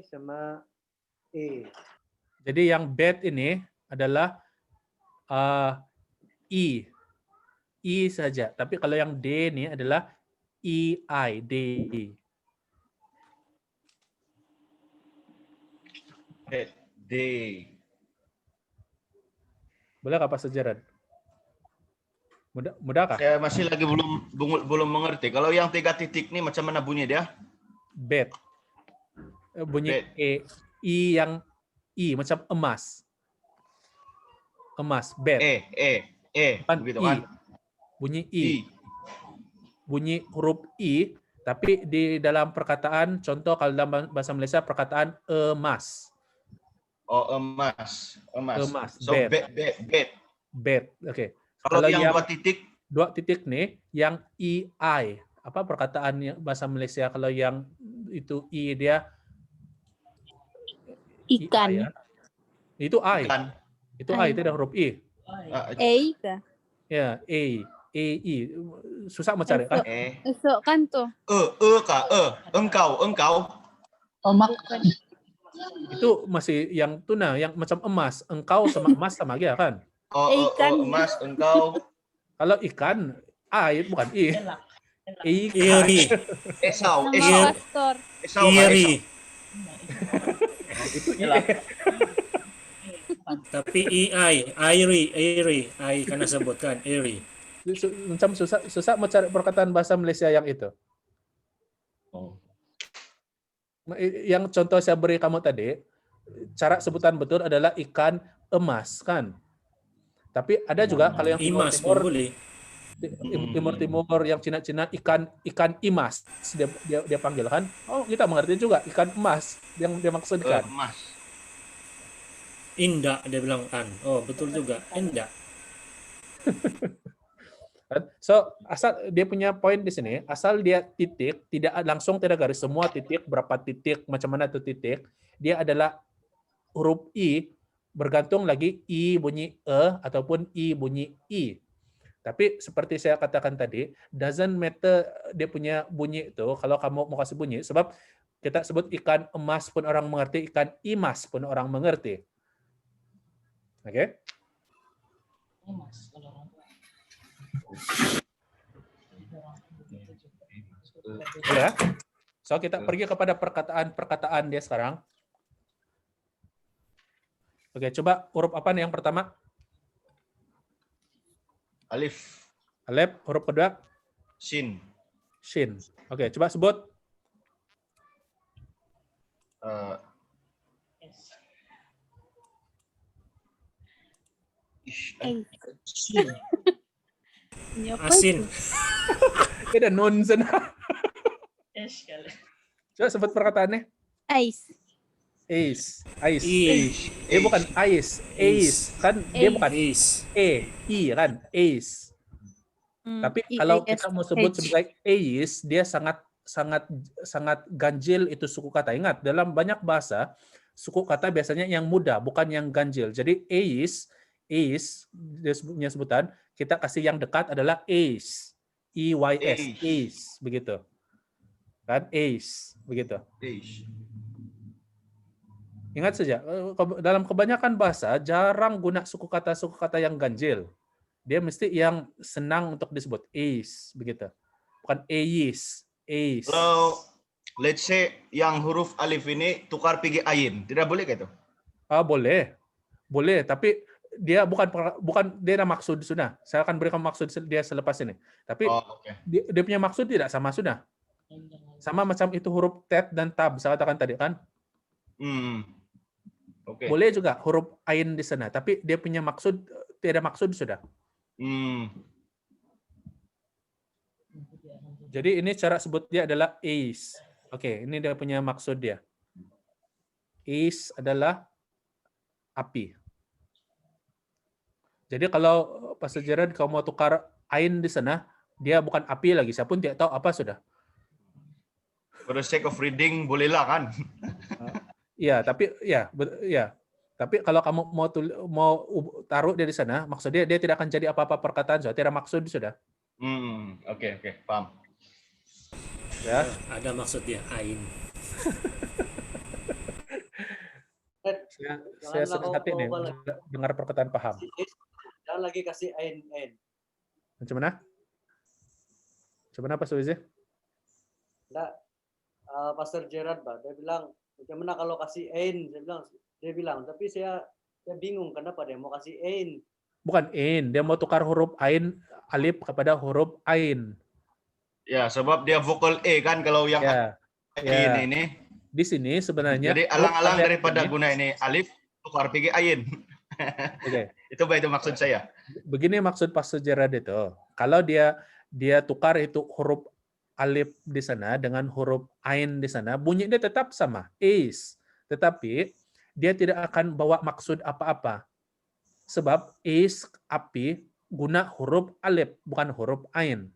sama E. Jadi yang bed ini adalah I saja. Tapi kalau yang D ini adalah EI, D. D. Boleh nggak Pak Sejaran? Mudah kah? Saya masih lagi belum mengerti. Kalau yang 3 titik nih macam mana bunyi dia? Bet. Bunyi Bet. I yang I macam emas. Emas, bet. Bukan begitu I. kan? Bunyi I. Bunyi huruf I, tapi di dalam perkataan, contoh kalau dalam bahasa Malaysia perkataan emas. Oh, emas. So, bet. Bet, oke. Kalau yang 2 titik? 2 titik nih, yang I. Apa perkataan yang bahasa Malaysia kalau yang itu I dia? Ikan. I, ya? Itu I. Ikan. Itu I, tidak huruf I. E kah? Ya, I. Susah mencari kan? Esok kan tuh. Kah? Engkau. Omak. Itu masih yang tuna, yang macam emas. Engkau sama emas sama aja kan? Ikan. Emas, engkau. Kalau ikan, I bukan I. Iri. Esau. Pastor. Iri. Itu I. Tapi Iri karena sebutkan Iri. Macam susah mencari perkataan bahasa Malaysia yang itu. Yang contoh saya beri kamu tadi, cara sebutan betul adalah ikan emas kan. Tapi ada juga kalau yang timur yang Cina ikan imas dia panggil kan. Oh, kita mengerti juga ikan emas yang dia maksudkan. Emas. Indah dia bilang kan. Oh, betul juga. Indah. So, asal dia punya poin di sini, asal dia titik, tidak langsung tidak garis semua titik, berapa titik, macam mana itu titik, dia adalah huruf I, bergantung lagi I bunyi ataupun I bunyi I. Tapi seperti saya katakan tadi, doesn't matter dia punya bunyi itu, kalau kamu mau kasih bunyi, sebab kita sebut ikan emas pun orang mengerti, ikan imas pun orang mengerti. Oke? Ya. So kita pergi kepada perkataan dia sekarang. Oke, coba huruf apa nih yang pertama? Alif. Alif, huruf kedua? Shin. Shin. Oke, coba sebut. Asin. Ada nun sana. Coba sebut perkataannya. Ice. Ice. Bukan ice. Ace. Kan dia bukan I kan? Ace. Tapi kalau kita mau sebut sebagai ace, dia sangat ganjil itu suku kata. Ingat, dalam banyak bahasa, suku kata biasanya yang muda, bukan yang ganjil. Jadi ace, dia punya sebutan, kita kasih yang dekat adalah ace. EYS, ace, begitu. Kan ace, begitu. Ingat saja, dalam kebanyakan bahasa jarang guna suku kata yang ganjil. Dia mesti yang senang untuk disebut ace, begitu. Bukan ace. Kalau let's say yang huruf alif ini tukar pergi ain, tidak boleh gitu? Boleh, tapi dia bukan dia ada maksud sudah. Saya akan berikan maksud dia selepas ini. Tapi dia punya maksud tidak sama sudah. Sama macam itu huruf tet dan tab saya katakan tadi kan. Boleh juga huruf ain di sana, tapi dia punya maksud tidak maksud sudah. Jadi ini cara sebut dia adalah ace. Oke, ini dia punya maksud dia. Ace adalah api. Jadi kalau Pak Sejaran kalau mau tukar ain di sana, dia bukan api lagi. Saya pun tidak tahu apa sudah. For the sake of reading, bolehlah kan? Iya, tapi Tapi kalau kamu mau taruh dia di sana, maksudnya dia tidak akan jadi apa-apa perkataan, so tidak maksud sudah. Oke, paham. Ya. Ada maksud dia ain. Saya senang hati nih dengar perkataan paham. Jangan lagi kasih ain. Macam mana? Macam mana Pak Suwizi? Enggak, Pastor Gerard, dia bilang, macam mana kalau kasih ain? Dia bilang, tapi saya bingung kenapa dia mau kasih ain. Bukan in, dia mau tukar huruf ain alif kepada huruf ain. Ya, sebab dia vokal E kan kalau yang Ya. ain ini. Di sini sebenarnya Jadi huruf alang-alang alif daripada ini- guna ini alif tukar pergi ain. Oke. Itu maksud saya. Begini maksud Pak Sujarad itu. Kalau dia tukar itu huruf alif di sana dengan huruf ain di sana, bunyi dia tetap sama, is. Tetapi dia tidak akan bawa maksud apa-apa. Sebab is api guna huruf alif, bukan huruf ain.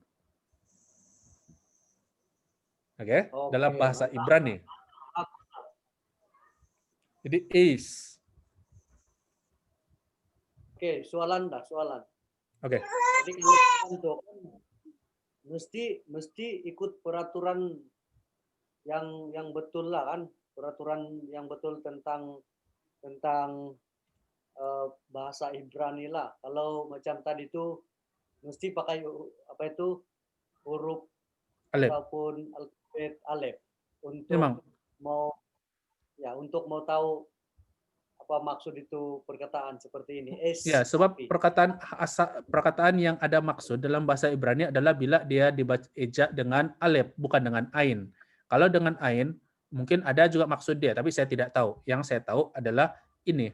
Oke, dalam bahasa Ibrani. Jadi is. Oke, soalan. Oke. Jadi kalau untuk mesti ikut peraturan yang betul lah kan, peraturan yang betul tentang bahasa Ibrani lah. Kalau macam tadi itu mesti pakai huruf Alif. ataupun alfabet alif untuk Memang. untuk mau tahu apa maksud itu perkataan seperti ini. Ya, sebab perkataan yang ada maksud dalam bahasa Ibrani adalah bila dia dibaca ejak dengan alif, bukan dengan ain. Kalau dengan ain, mungkin ada juga maksud dia, tapi saya tidak tahu. Yang saya tahu adalah ini.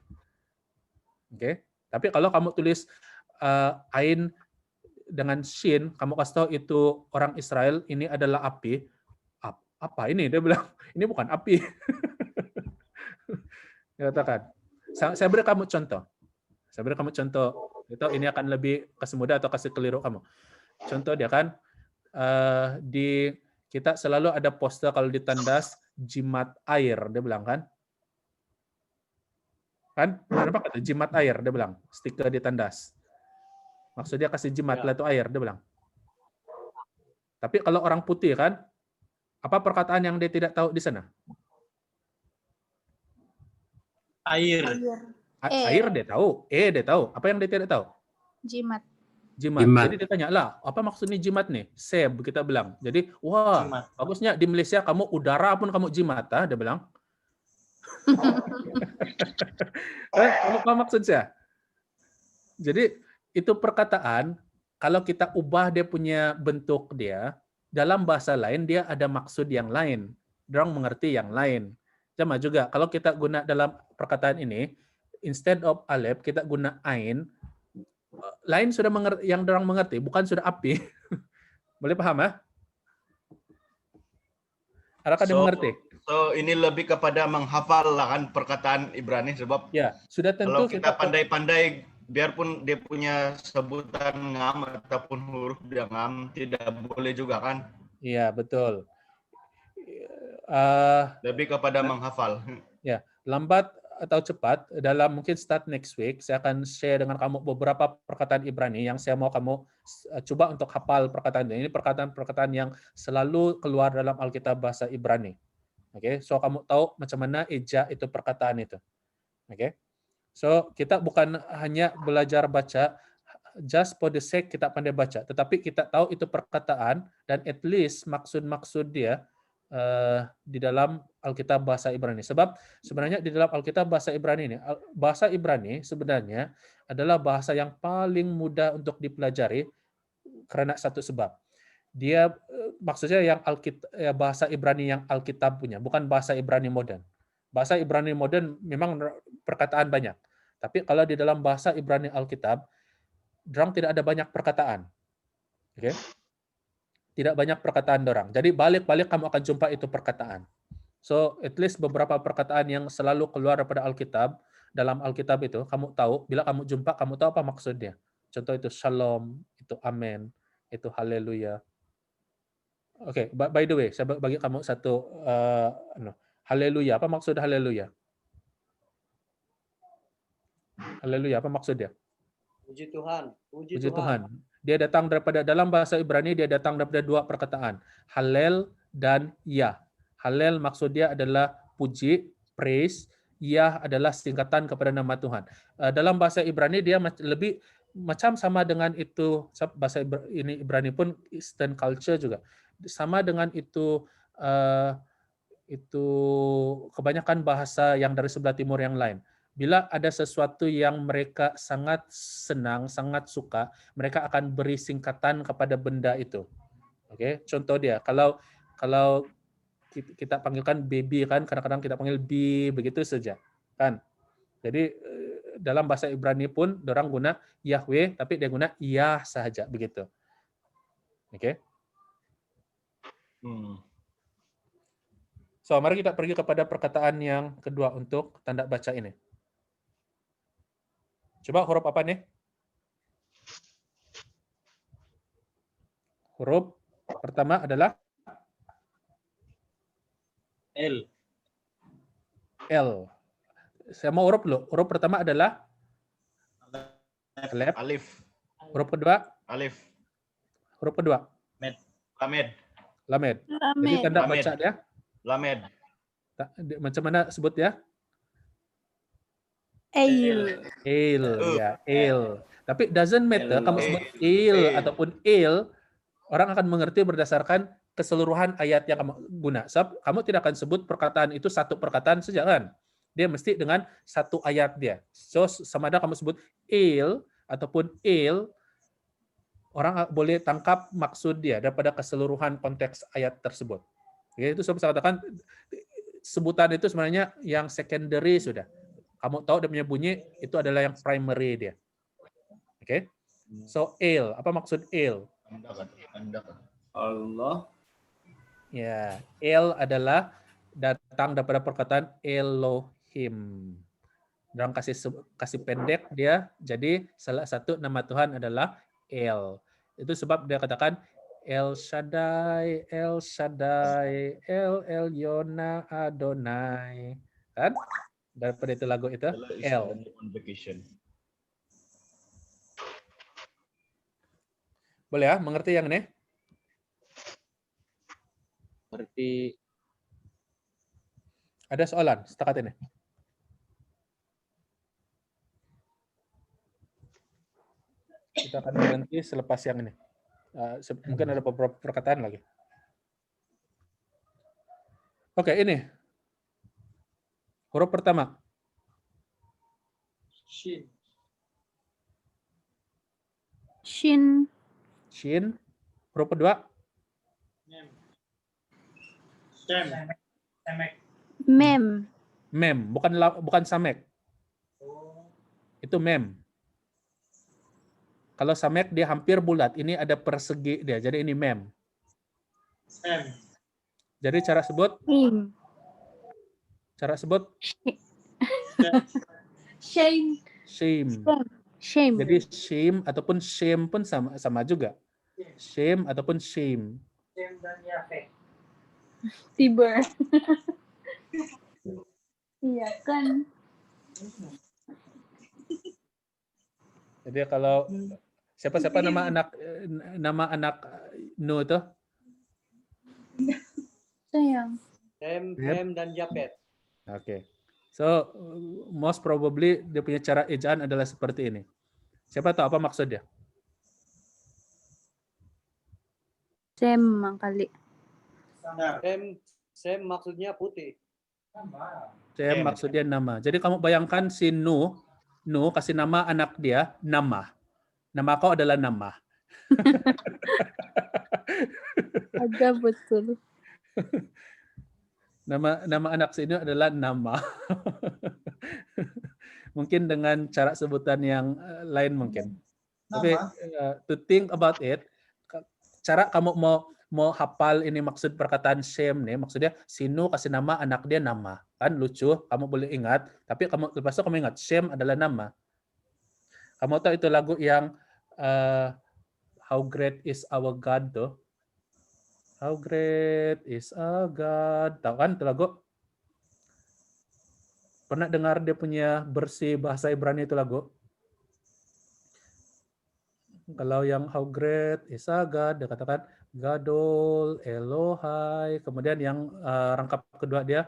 Oke. Tapi kalau kamu tulis ain dengan shin, kamu kasih tahu itu orang Israel, ini adalah api. Apa ini? Dia bilang, ini bukan api. Dia katakan. Saya beri kamu contoh. Itu ini akan lebih kasih mudah atau kasih keliru kamu. Contoh dia kan, di kita selalu ada poster kalau ditandas jimat air, dia bilang kan. Kan? Kenapa kata jimat air, dia bilang. Stiker ditandas. Maksudnya kasih jimat lah itu air, dia bilang. Tapi kalau orang putih kan, apa perkataan yang dia tidak tahu di sana? Air. Air dia tahu, dia tahu. Apa yang dia tidak tahu? Jimat. Jimat. Jadi dia tanya lah, apa maksudnya jimat nih? Seb kita bilang. Jadi, wah, Jimat. bagusnya di Malaysia kamu udara pun kamu jimat, dia bilang. Apa maksud saya? Jadi itu perkataan kalau kita ubah dia punya bentuk dia dalam bahasa lain dia ada maksud yang lain. Dorang mengerti yang lain. Sama juga kalau kita guna dalam perkataan ini instead of alif kita guna ain. Lain sudah mengerti, yang dorang mengerti bukan sudah api. Boleh paham ya? Adakah dia mengerti? So ini lebih kepada menghafal lah kan perkataan Ibrani sebab ya sudah tentu kalau kita pandai-pandai biarpun dia punya sebutan ngam ataupun huruf dia ngam tidak boleh juga kan? Iya betul. Lebih kepada menghafal. Ya lambat atau cepat dalam mungkin start next week saya akan share dengan kamu beberapa perkataan Ibrani yang saya mau kamu coba untuk hafal perkataan ini. Perkataan-perkataan yang selalu keluar dalam Alkitab bahasa Ibrani. Oke, so kamu tahu macam mana eja itu perkataan itu. Oke. So kita bukan hanya belajar baca just for the sake kita pandai baca, tetapi kita tahu itu perkataan dan at least maksud-maksud dia di dalam Alkitab bahasa Ibrani. Sebab sebenarnya di dalam Alkitab bahasa Ibrani ini, bahasa Ibrani sebenarnya adalah bahasa yang paling mudah untuk dipelajari karena satu sebab. Dia maksudnya yang bahasa Ibrani yang Alkitab punya, bukan bahasa Ibrani modern. Bahasa Ibrani modern memang perkataan banyak. Tapi kalau di dalam bahasa Ibrani Alkitab, dorang tidak ada banyak perkataan. Oke? Tidak banyak perkataan dorang. Jadi balik-balik kamu akan jumpa itu perkataan. So, at least beberapa perkataan yang selalu keluar daripada Alkitab, dalam Alkitab itu, kamu tahu, bila kamu jumpa, kamu tahu apa maksudnya. Contoh itu shalom, itu amen, itu haleluya. Oke, by the way, saya bagi kamu satu haleluya. Apa maksud haleluya? Haleluya, apa maksudnya? Puji Tuhan. Puji Tuhan. Dia datang daripada dalam bahasa Ibrani dia datang daripada dua perkataan, halel dan yah. Halel maksud dia adalah puji, praise, yah adalah singkatan kepada nama Tuhan. Dalam bahasa Ibrani dia lebih macam sama dengan itu bahasa ini Ibrani pun Eastern culture juga. Sama dengan itu kebanyakan bahasa yang dari sebelah timur yang lain. bila ada sesuatu yang mereka sangat senang, sangat suka, mereka akan beri singkatan kepada benda itu. Oke, contoh dia, kalau kita panggilkan baby kan, kadang-kadang kita panggil bi, begitu saja, kan? Jadi dalam bahasa Ibrani pun orang guna Yahweh, tapi dia guna Yah saja, begitu. Oke. So, mari kita pergi kepada perkataan yang kedua untuk tanda baca ini. Coba huruf apa nih? Huruf pertama adalah L. L. Saya mau huruf dulu. Huruf pertama adalah Alef. Alif. Huruf kedua? Alif. Huruf kedua? Lamed. Lamed. Jadi tanda Lamed. baca dia? Lamed. Macam mana sebut ya? Ail. Il, ya, il. Tapi doesn't matter kamu sebut il ataupun il, orang akan mengerti berdasarkan keseluruhan ayat yang kamu guna. Sebab kamu tidak akan sebut perkataan itu satu perkataan saja kan. Dia mesti dengan satu ayat dia. So sama ada kamu sebut il ataupun il, orang boleh tangkap maksud dia daripada keseluruhan konteks ayat tersebut. Oke, itu saya katakan sebutan itu sebenarnya yang secondary sudah. Kamu tahu dia punya bunyi, itu adalah yang primary dia. Oke? So, il. Apa maksud il? Allah. Ya, il adalah datang daripada perkataan Elohim. Dan kasih pendek dia, jadi salah satu nama Tuhan adalah El. Itu sebab dia katakan El Shaddai, El Shaddai, El Elyon Adonai. Kan? Daripada itu lagu itu, El. Boleh ya, mengerti yang ini? Berarti Ada soalan setakat ini? Kita akan berhenti selepas yang ini. Mungkin ada beberapa perkataan lagi. Oke, ini. Huruf pertama. Shin. Shin. Shin. Huruf kedua. Sem. Semek. Mem. Mem. Bukan samek. Itu mem. Kalau samek dia hampir bulat. Ini ada persegi dia. Jadi ini mem. Sem. Jadi cara sebut. Shim. Cara sebut. Shame. Shame. Shame. Jadi shame ataupun shame pun sama juga. Shame ataupun shame. Sem dan Yafet. Tiber. Iya kan. Jadi kalau siapa nama anak Nu itu? Sayang. Sem dan Japet. Oke. So most probably dia punya cara ejaan adalah seperti ini. Siapa tahu apa maksud dia? Sem kali. Sem maksudnya putih. Sem maksudnya nama. Jadi kamu bayangkan si Nu kasih nama anak dia Nama. Nama kau adalah Nama. Ada betul. Nama anak si Nu adalah Nama. Mungkin dengan cara sebutan yang lain mungkin. Tapi to think about it, cara kamu mau hafal ini maksud perkataan Shem nih, maksudnya Sinu kasih nama anak dia Nama. Kan lucu, kamu boleh ingat, tapi lepas itu kamu ingat Shem adalah nama. Kamu tahu itu lagu yang How Great is Our God tuh? How great is our God. Tahu kan itu lagu? Pernah dengar dia punya bersih bahasa Ibrani itu lagu? Kalau yang How great is our God, dia katakan Gadol Elohai. Kemudian yang rangkap kedua dia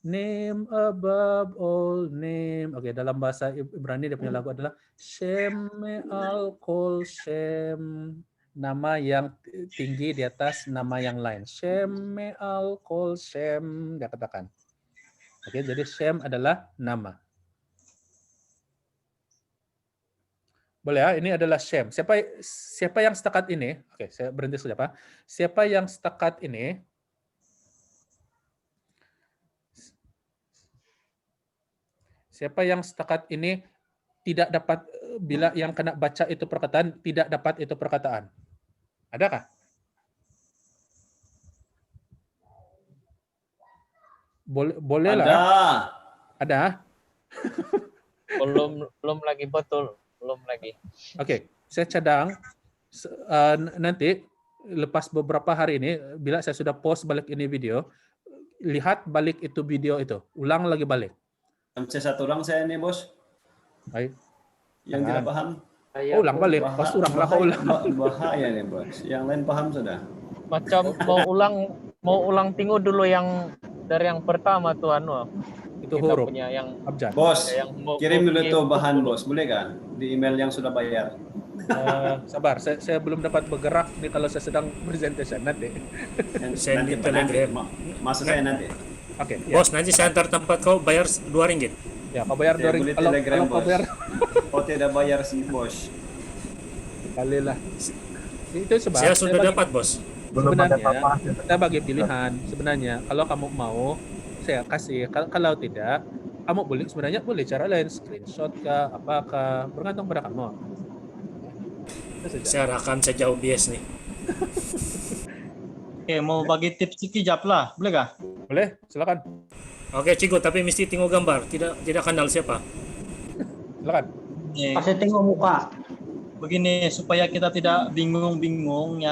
name above all name. Oke, dalam bahasa Ibrani dia punya lagu adalah Shem Me'al Kol Shem. Nama yang tinggi di atas nama yang lain. Shem Me'al Kol Shem, dia katakan. Oke, jadi Shem adalah nama. Boleh ya, ini adalah shame. Siapa yang setakat ini? Oke, saya berhenti sudah, Pak. Siapa yang setakat ini? Siapa yang setakat ini tidak dapat, bila yang kena baca itu perkataan, tidak dapat itu perkataan? Adakah? Boleh lah. Ada. Belum lagi betul, belum lagi. Oke, saya cadang nanti lepas beberapa hari ini, bila saya sudah post balik ini video, lihat balik itu video itu, ulang lagi balik. Satu orang saya nih, Bos. Baik. Yang tidak paham. Ulang balik, pas ulang lah kau ulang. Bahaya nih, Bos. Yang lain paham sudah. Macam mau ulang tengok dulu yang dari yang pertama tuh itu kita huruf punya yang abjad. Bos, yang kirim dulu tuh bahan, Bos. Boleh kan? Di email yang sudah bayar. Sabar, saya belum dapat bergerak nih kalau saya sedang presentation nanti. Send di Telegram. Masuk saya nanti. Oke. Bos, nanti saya antar tempat kau bayar RM2. Ya, kau bayar Saya 2 boleh ringgit. Kalau Telegram, kau Bos. bayar Kau tidak bayar sih, Bos. kali lah. Itu sebab Saya sudah dapat, Bos. sebenarnya kita bagi pilihan. Sebenarnya kalau kamu mau saya kasih, kalau tidak kamu boleh, sebenarnya boleh cara lain, screenshot kah, apakah, bergantung pada kamu. Itu saja. Saya rakam sejauh bias nih. Oke, mau bagi tips sekejap lah, boleh kah? Boleh, silakan. Oke, Cigo, tapi mesti tengok gambar, tidak kenal siapa. Silakan. Pasti tengok muka. Begini, supaya kita tidak bingung-bingung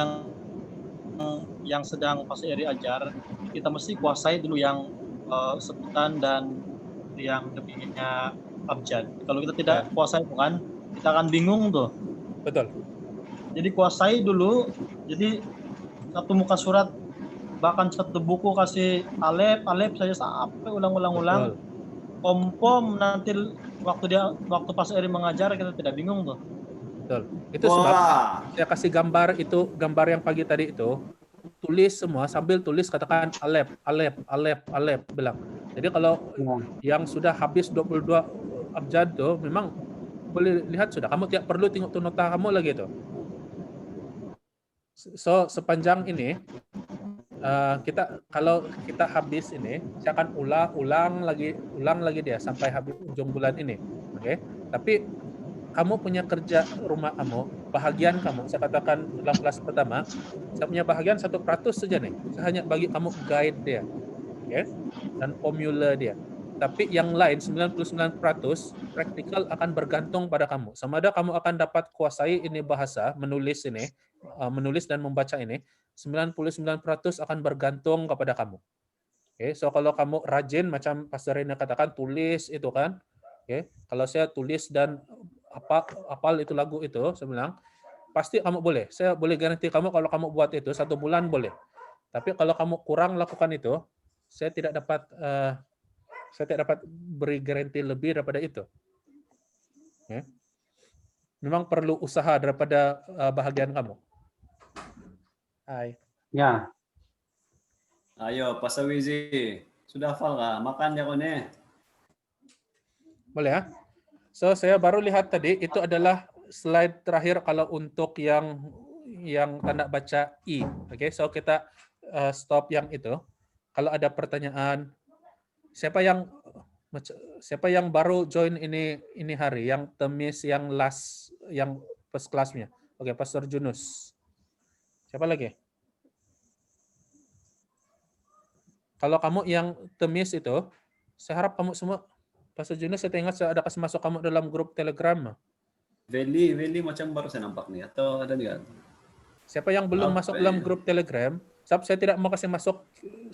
yang sedang Pak Eri ajar, kita mesti kuasai dulu yang sebutan dan yang lebihnya abjad. Kalau kita tidak kuasai itu kan, kita akan bingung tuh. Betul. Jadi kuasai dulu. Jadi satu muka surat, bahkan satu buku kasih alef saja sampai ulang-ulang. Pom nanti waktu Pak Eri mengajar kita tidak bingung tuh. Betul. Itu sebab saya kasih gambar itu, gambar yang pagi tadi itu, tulis semua sambil tulis katakan alef bilang. Jadi kalau yang sudah habis 22 abjad tuh memang boleh lihat sudah. Kamu tidak perlu tengok tuh nota kamu lagi tuh. So sepanjang ini kalau kita habis ini, saya akan ulang lagi dia sampai habis ujung bulan ini. Oke. Tapi kamu punya kerja rumah kamu, bahagian kamu, saya katakan dalam kelas pertama, saya punya bahagian 1% saja nih. Saya hanya bagi kamu guide dia. Okay? Dan formula dia. Tapi yang lain 99% praktikal akan bergantung pada kamu. Sama ada kamu akan dapat kuasai ini bahasa, menulis dan membaca ini, 99% akan bergantung kepada kamu. Okay? So kalau kamu rajin macam Pastor Rina katakan tulis itu kan. Okay? Kalau saya tulis dan apal itu lagu itu, saya bilang pasti kamu boleh. Saya boleh garanti kamu kalau kamu buat itu 1 bulan boleh. Tapi kalau kamu kurang lakukan itu, saya tidak dapat beri garansi lebih daripada itu. Okay? Memang perlu usaha daripada bahagian kamu. Hai. Ya. Ayo, Pak Sawizi. Sudah hafal nggak? Makan ya, Kone. Boleh ya? So, saya baru lihat tadi, itu adalah slide terakhir kalau untuk yang tanda baca I. Oke, so kita stop yang itu. Kalau ada pertanyaan, siapa yang baru join ini hari, yang temis, yang last, yang first class-nya? Oke, Pastor Junus. Siapa lagi? Kalau kamu yang temis itu, saya harap kamu semua, Pastor Junus, saya ingat saya ada kasih masuk kamu dalam grup Telegram. Veli macam baru saya nampak nih, atau ada nggak? Siapa yang belum masuk dalam grup Telegram, saya tidak mau kasih masuk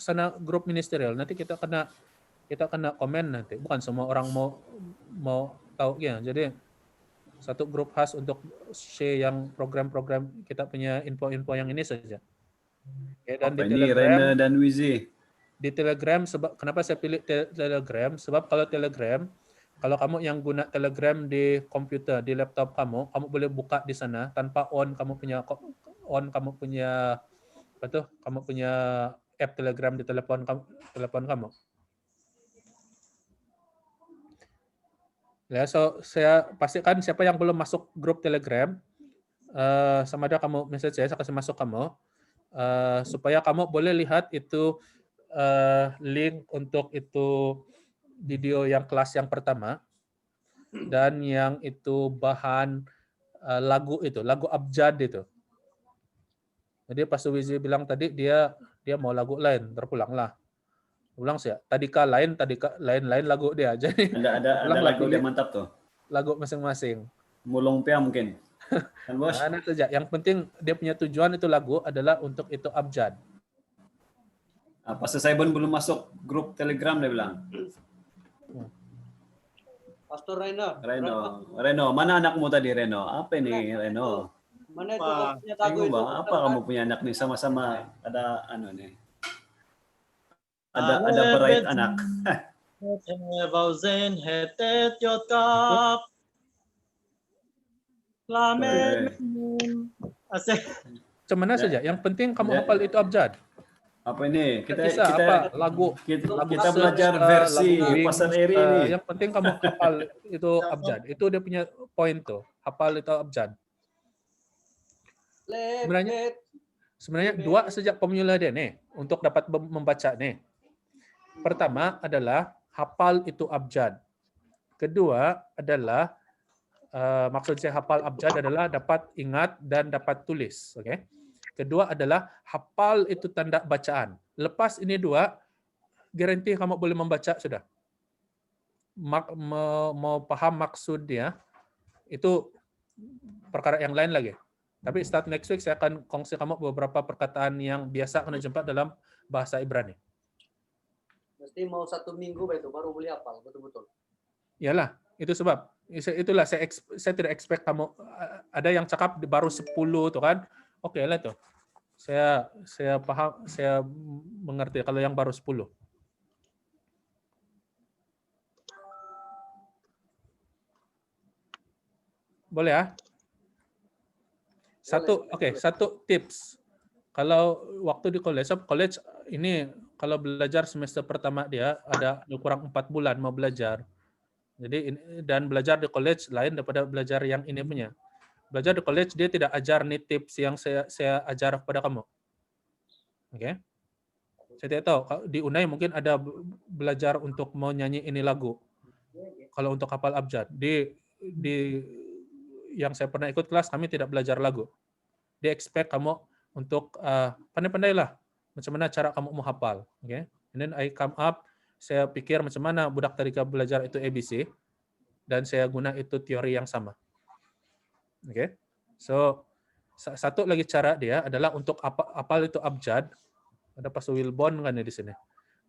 sana grup ministerial. Nanti kita kena komen nanti. Bukan semua orang mau tahu ya. Jadi satu grup khas untuk share yang program-program kita punya info-info yang ini saja. Oke, dan di Telegram, Rena dan Wizi. Di Telegram, sebab kenapa saya pilih Telegram? Sebab kalau Telegram, kalau kamu yang guna Telegram di komputer, di laptop kamu boleh buka di sana tanpa kamu punya app Telegram di telepon kamu. Ya, so saya pastikan siapa yang belum masuk grup Telegram, sama ada kamu message saya kasih masuk kamu, supaya kamu boleh lihat itu link untuk itu video yang kelas yang pertama dan yang itu bahan lagu abjad itu. Jadi pas Wizi bilang tadi dia mau lagu lain, terpulanglah. Ulang sih ya. Tadi lain lagu dia. Jadi Ada lagu dia mantap tuh. Lagu masing-masing. Mulung Pia mungkin. Kan bos? Nah, itu aja. Yang penting dia punya tujuan itu lagu adalah untuk itu abjad. Pastor Saibon belum masuk grup Telegram dia bilang. Pastor Reno. Reno, mana anakmu tadi Reno? Apa ini Reno? Mana itu punya lagu itu? Apa kamu punya anak nih sama-sama ada nih? Ada berait anak. Vauzen hetet yotkap. Lamen. Asik. Cemana saja. Yang penting kamu hafal itu abjad. Apa ini? Kita lagu belajar versi Pastor Eri ini. Yang penting kamu hafal itu abjad. Itu dia punya poin tuh. Hafal itu abjad. Sebenarnya dua sejak pemula dia nih untuk dapat membaca nih. Pertama adalah hafal itu abjad. Kedua adalah maksud saya hafal abjad adalah dapat ingat dan dapat tulis. Oke. Kedua adalah hafal itu tanda bacaan. Lepas ini dua, garanti kamu boleh membaca sudah. Mau paham maksudnya itu perkara yang lain lagi. Tapi start next week saya akan kongsi kamu beberapa perkataan yang biasa kena jumpa dalam bahasa Ibrani. Mesti mau 1 minggu itu baru boleh hafal betul-betul. Iyalah, itu sebab. Itulah saya tidak expect kamu ada yang cakap baru 10 tuh kan. Oke lah tuh. Saya paham, saya mengerti kalau yang baru 10. Boleh ya? Satu tips. Kalau waktu di college ini kalau belajar semester pertama dia ada kurang 4 bulan mau belajar. Jadi dan belajar di college lain daripada belajar yang ini punya. Belajar di college dia tidak ajar nih tips yang saya ajar kepada kamu. Oke. Saya tidak tahu di Unai mungkin ada belajar untuk mau nyanyi ini lagu. Kalau untuk hafal abjad di yang saya pernah ikut kelas kami tidak belajar lagu. Dia expect kamu untuk pandai-pandailah macam mana cara kamu mau hafal. Okay? And then I come up, saya pikir macam mana budak tadika belajar itu ABC dan saya guna itu teori yang sama. Oke. Okay? So satu lagi cara dia adalah untuk hafal itu abjad. Ada Pastor Wilbon kan ya di sini.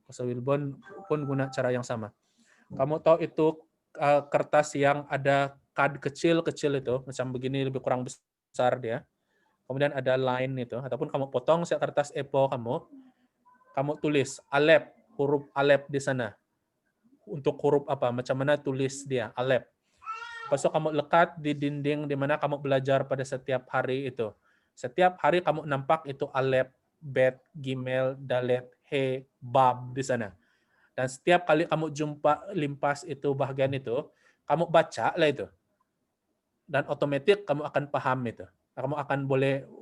Pastor Wilbon pun guna cara yang sama. Kamu tahu itu kertas yang ada kad kecil-kecil itu, macam begini lebih kurang besar dia. Kemudian ada line itu, ataupun kamu potong kertas A4 kamu tulis Alep, huruf Alep di sana. Untuk huruf apa, macam mana tulis dia, Alep. Lepas itu kamu lekat di dinding di mana kamu belajar pada setiap hari itu. Setiap hari kamu nampak itu Alep, Bet, Gimel, Dalet, He, Bab di sana. Dan setiap kali kamu jumpa limpas itu bagian itu, kamu baca lah itu. Dan otomatis kamu akan paham itu. Kamu akan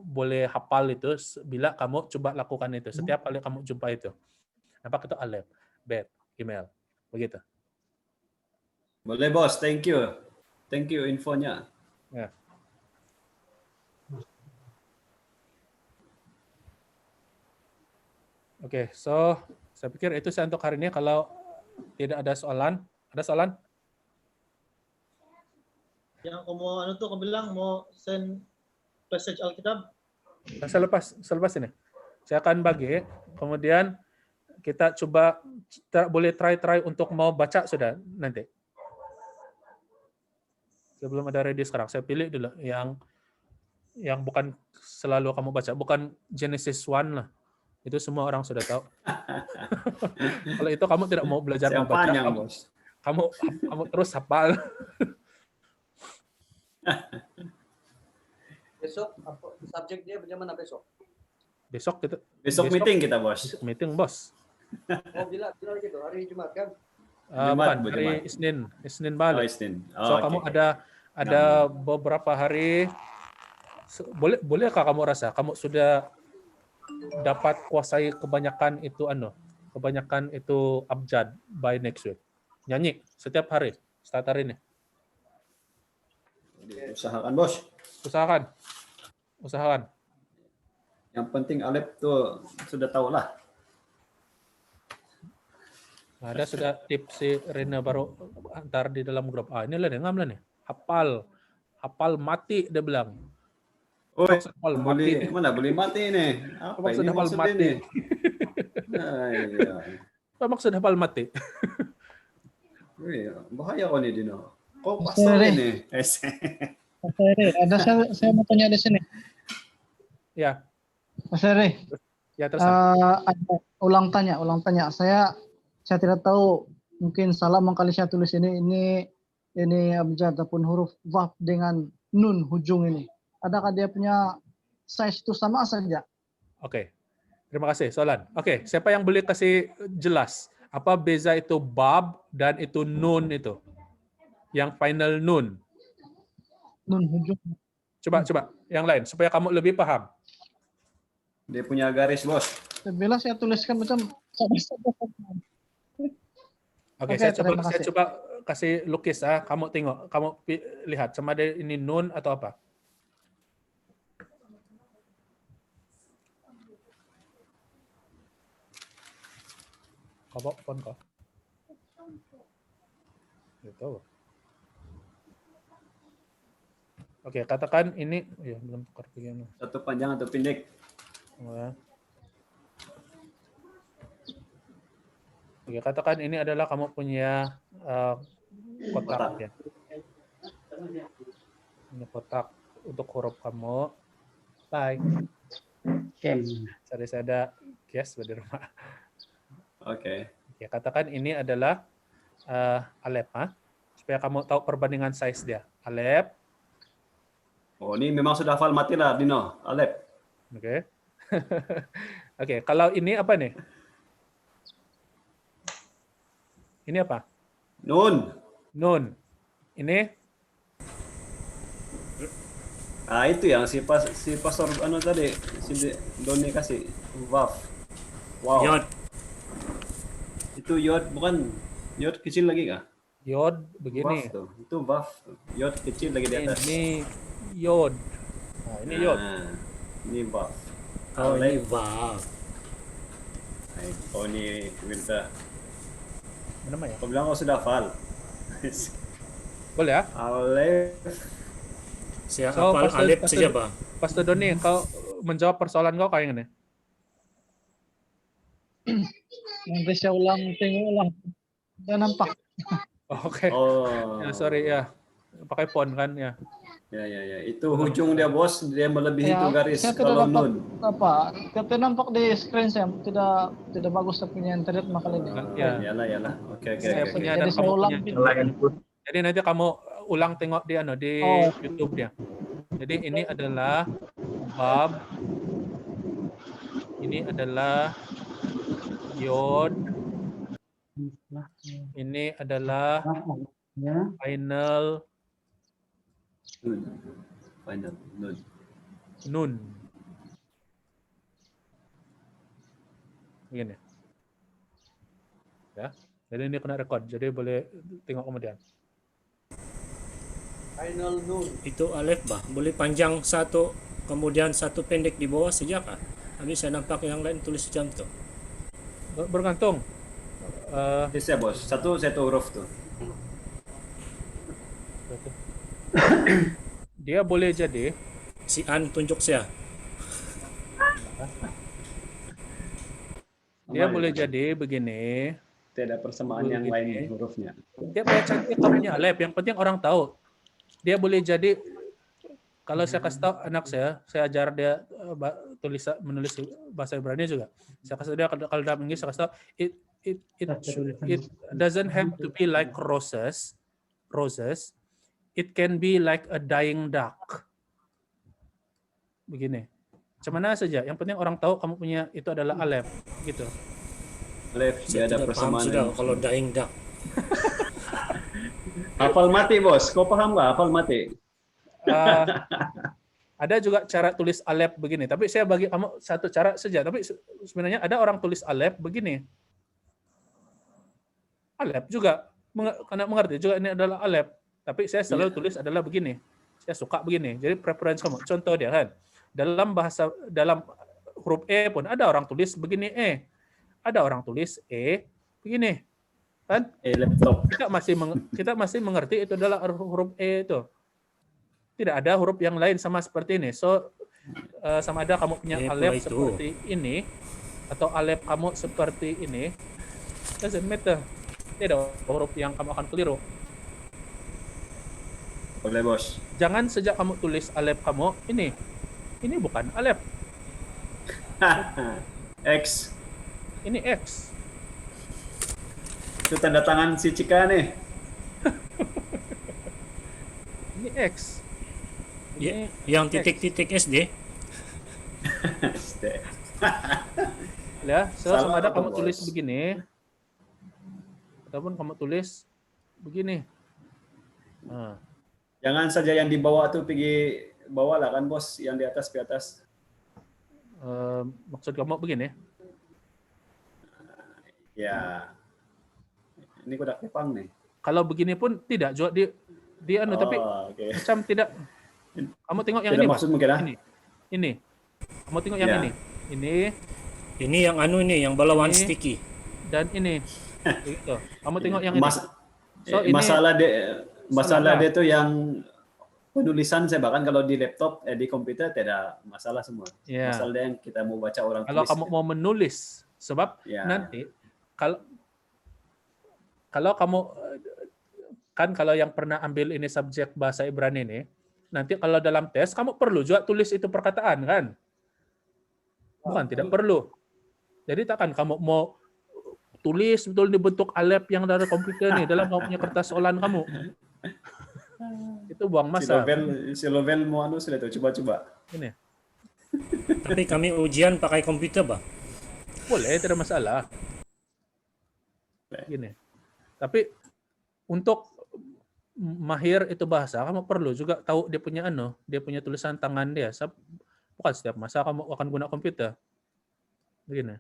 boleh hafal itu bila kamu coba lakukan itu. Setiap kali kamu jumpa itu. Nampak itu Alef, Bet, Gimel. Begitu. Boleh bos, thank you. Thank you infonya. Ya. Oke, so saya pikir itu saya untuk hari ini. Kalau tidak ada soalan, ada soalan? Yang kamu bilang mau send passage Alkitab? Selepas ini. Saya akan bagi, kemudian kita coba boleh try untuk mau baca sudah nanti. Sebelum ada ready sekarang, saya pilih dulu yang bukan selalu kamu baca, bukan Genesis 1 lah. Itu semua orang sudah tahu. Kalau itu kamu tidak mau belajar membaca, kamu terus hafal. Besok subjek dia bagaimana besok? Besok meeting kita, bos. Meeting, bos. Oh, bila gitu hari Jumat kan? Jumat, Bukan, Bu, hari Jumat. Isnin Oh, balik. Isnin. So Oh, kamu oke. ada beberapa hari, bolehkah kamu rasa kamu sudah dapat kuasai kebanyakan itu abjad by next week? Nyanyi setiap hari, start hari ini. Usahakan, Bos. Usahakan. Yang penting Alep tuh sudah tahu lah. Ada sudah tips si Rina baru antar di dalam grup. Ini lah dia ngambil nih. Hafal mati dia bilang. Oh, hafal mati. mana boleh mati nih? Apa Maksud ini hafal maksudnya mati. nih? Iya. Apa maksud hafal mati? Bahaya kok nih Dino. Kok Mas pasal Rere. ini? Mas Rere, ada saya mau tanya di sini. Ya. Mas Rere, Ya terus. ada ulang tanya. Saya tidak tahu, mungkin salah kali saya tulis ini abjad ataupun huruf waf dengan nun hujung ini. Adakah dia punya size itu sama saja? Oke. Terima kasih, Solan. Oke, siapa yang boleh kasih jelas apa beza itu bab dan itu nun itu? Yang final nun. Nun hujung. Coba yang lain supaya kamu lebih paham. Dia punya garis, Bos. Bila saya tuliskan macam sama-sama. Oke, Oke, saya terima kasih. coba kasih lukis kamu tengok, kamu lihat sama ada ini nun atau apa? Kau bawa phone kau? Gitu. Oke, katakan ini ya belum tukar begini. Satu panjang atau pendek? Oke, katakan ini adalah kamu punya kotak ya. Ini kotak untuk huruf kamu. Bye. Cari saya ada guest di rumah. Oke. Oke, katakan ini adalah Alep, supaya kamu tahu perbandingan size dia. Alep. Oh, ini memang sudah hafal mati lah, Dino. Alep. Oke. Oke, kalau ini apa nih? Ini apa? Nun. Ini? Itu yang si pastor tadi, si Doni kasih waf. Wow. Yod. Itu yod, bukan yod kecil lagi kah? Yod begini. Waf tuh. Itu waf. Yod kecil lagi di atas. Ini yod. Nah, ini yod. Ini waf. Oh, ini waf. Oh, ini Wilta. Mana ya? Kau bilang kau sudah hafal. Boleh ya? Alef. Saya hafal Alep saja, Pak. Pastor Doni, kau menjawab persoalan kau kayak gini. Nanti saya tengok ulang. Saya nampak. Oke. Oh. Ya, sorry ya. Pakai font kan ya. Ya. Itu hujung dia, Bos. Dia melebihi itu garis Saya tidak kalau dapat nun. tidak nampak di screen saya. Tidak bagus saya punya internet makanya ini. Ya. Yalah. Oke. Saya punya Jadi dan saya kamu ulang. punya. Jadi nanti kamu ulang tengok di YouTube dia. Jadi ini adalah bab. Ini adalah yod. Ini adalah final nun. Begini. Ya. Jadi ini kena record. Jadi boleh tengok kemudian. Final nun. Itu Alef, Bah. Boleh panjang satu, kemudian satu pendek di bawah saja kah? Habis saya nampak yang lain tulis jam tuh. Bergantung. Bisa, Bos. Satu huruf tuh. Dia boleh jadi si An tunjuk saya. Dia boleh jadi begini. Tidak persamaan yang lain hurufnya. Dia baca kamunya Alep. Yang penting orang tahu. Dia boleh jadi, kalau saya kasih tahu anak saya ajar dia menulis bahasa Ibrani juga. Saya kasih dia kalau dalam Inggris saya kasih tahu it doesn't have to be like roses. It can be like a dying duck. Begini. Cemana saja. Yang penting orang tahu kamu punya itu adalah Alep, gitu. Alef, dia ada persamaan. Sudah kalau dying duck. Hafal mati, Bos. Kau paham nggak hafal mati? Ada juga cara tulis alef begini, tapi saya bagi kamu satu cara saja. Tapi sebenarnya ada orang tulis alef begini. Alef juga, karena mengerti juga ini adalah alef. Tapi saya selalu tulis adalah begini. Saya suka begini. Jadi preference kamu. Contoh dia kan, dalam huruf E pun ada orang tulis begini E, ada orang tulis E begini, kan? Laptop. Kita masih mengerti itu adalah huruf E itu. Tidak ada huruf yang lain sama seperti ini. So sama ada kamu punya alef seperti ini atau alef kamu seperti ini, doesn't matter. Tidak huruf yang kamu akan keliru. Boleh, Bos. Jangan sejak kamu tulis alef kamu ini bukan alef. X. Ini X. Itu tanda tangan si Cika nih. Ini X. Yang titik-titik SD. Ya, sama ada apa, kamu Bos? tulis begini, ataupun kamu tulis begini. Nah. Jangan saja yang di bawah tuh pergi bawah lah kan, Bos. Yang di atas ke atas. Maksud kamu begini? Ya. Ini kodak Jepang nih. Kalau begini pun tidak juga di anu, tapi okay. macam tidak. Kamu tengok yang Tidak ini, maksud mungkin, ini. Kamu tengok yang ini. Ini yang anu nih, yang balawan sticky. Dan ini. Gitu. Kamu tengok yang ini. So, masalah dia tuh yang penulisan saya bahkan kalau di laptop, di komputer tidak masalah semua. Yeah. Masalah dia yang kita mau baca orang kalau tulis. kamu mau menulis, sebab nanti kalau kamu kan kalau yang pernah ambil ini subjek bahasa Ibrani ini, nanti kalau dalam tes kamu perlu juga tulis itu perkataan kan? Bukan tidak perlu. Jadi takkan kamu mau tulis betul dibentuk alef yang dari komputer nih dalam kamu punya kertas soalan kamu. Itu buang masa. Si Lovel mau anu sudah tuh coba-coba. Ini. Tapi kami ujian pakai komputer, Bang. Boleh, tidak masalah. Gini. Tapi untuk mahir itu bahasa, kamu perlu juga tahu dia punya tulisan tangan dia. Bukan setiap masa kamu akan guna komputer. Begini.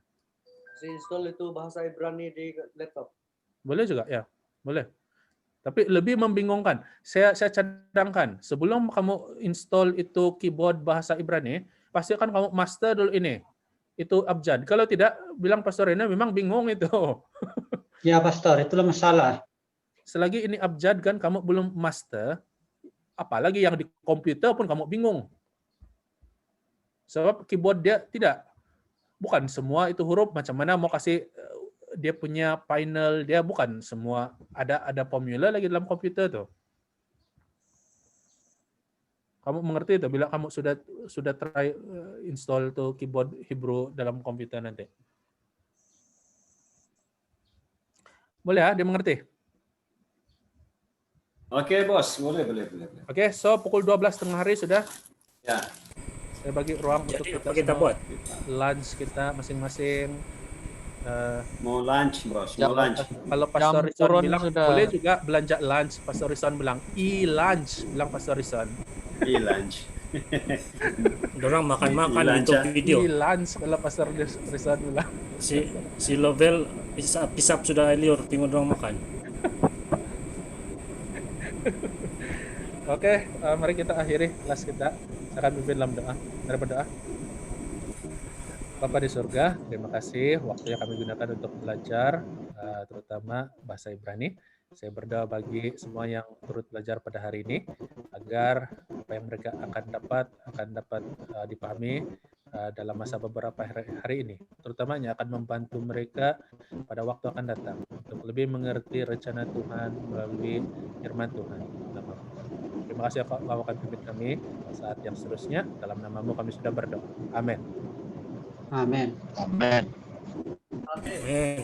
Install itu bahasa Ibrani di laptop. Boleh juga, ya. Boleh. Tapi lebih membingungkan. Saya cadangkan, sebelum kamu install itu keyboard bahasa Ibrani, pasti akan kamu master dulu ini. Itu abjad. Kalau tidak, bilang Pastor Rena memang bingung itu. Ya, Pastor, itulah masalah. Selagi ini abjad kan kamu belum master, apalagi yang di komputer pun kamu bingung. Sebab keyboard dia bukan semua itu huruf, macam mana mau kasih dia punya final, dia bukan semua ada formula lagi dalam komputer tuh. Kamu mengerti itu bila kamu sudah try install tuh keyboard Hebrew dalam komputer nanti. Boleh ya, dia mengerti? Oke, Bos, boleh. Oke, so pukul 12 tengah hari sudah. Ya. Saya bagi ruang untuk kita buat lunch kita masing-masing. Mau lunch, Bos. Mau lunch. Kalau Pastor Rison bilang boleh juga belanja lunch. Pastor Rison bilang e-lunch. Bilang Pastor Rison. E-lunch. Dorang makan-makan untuk video. E-lunch kalau Pastor Rison bilang. Si Lovel pisap sudah liur tengok dorang makan. Oke, mari kita akhiri kelas kita. Saya akan pimpin dalam doa. Mari berdoa. Bapa di surga, terima kasih waktu yang kami gunakan untuk belajar, terutama bahasa Ibrani. Saya berdoa bagi semua yang turut belajar pada hari ini, agar apa yang mereka akan dapat dipahami dalam masa beberapa hari ini. Terutamanya akan membantu mereka pada waktu akan datang, untuk lebih mengerti rencana Tuhan melalui firman Tuhan. Terima kasih Kau akan pimpin kami saat yang seterusnya. Dalam nama-Mu kami sudah berdoa. Amin. Amin. Amin. Amin.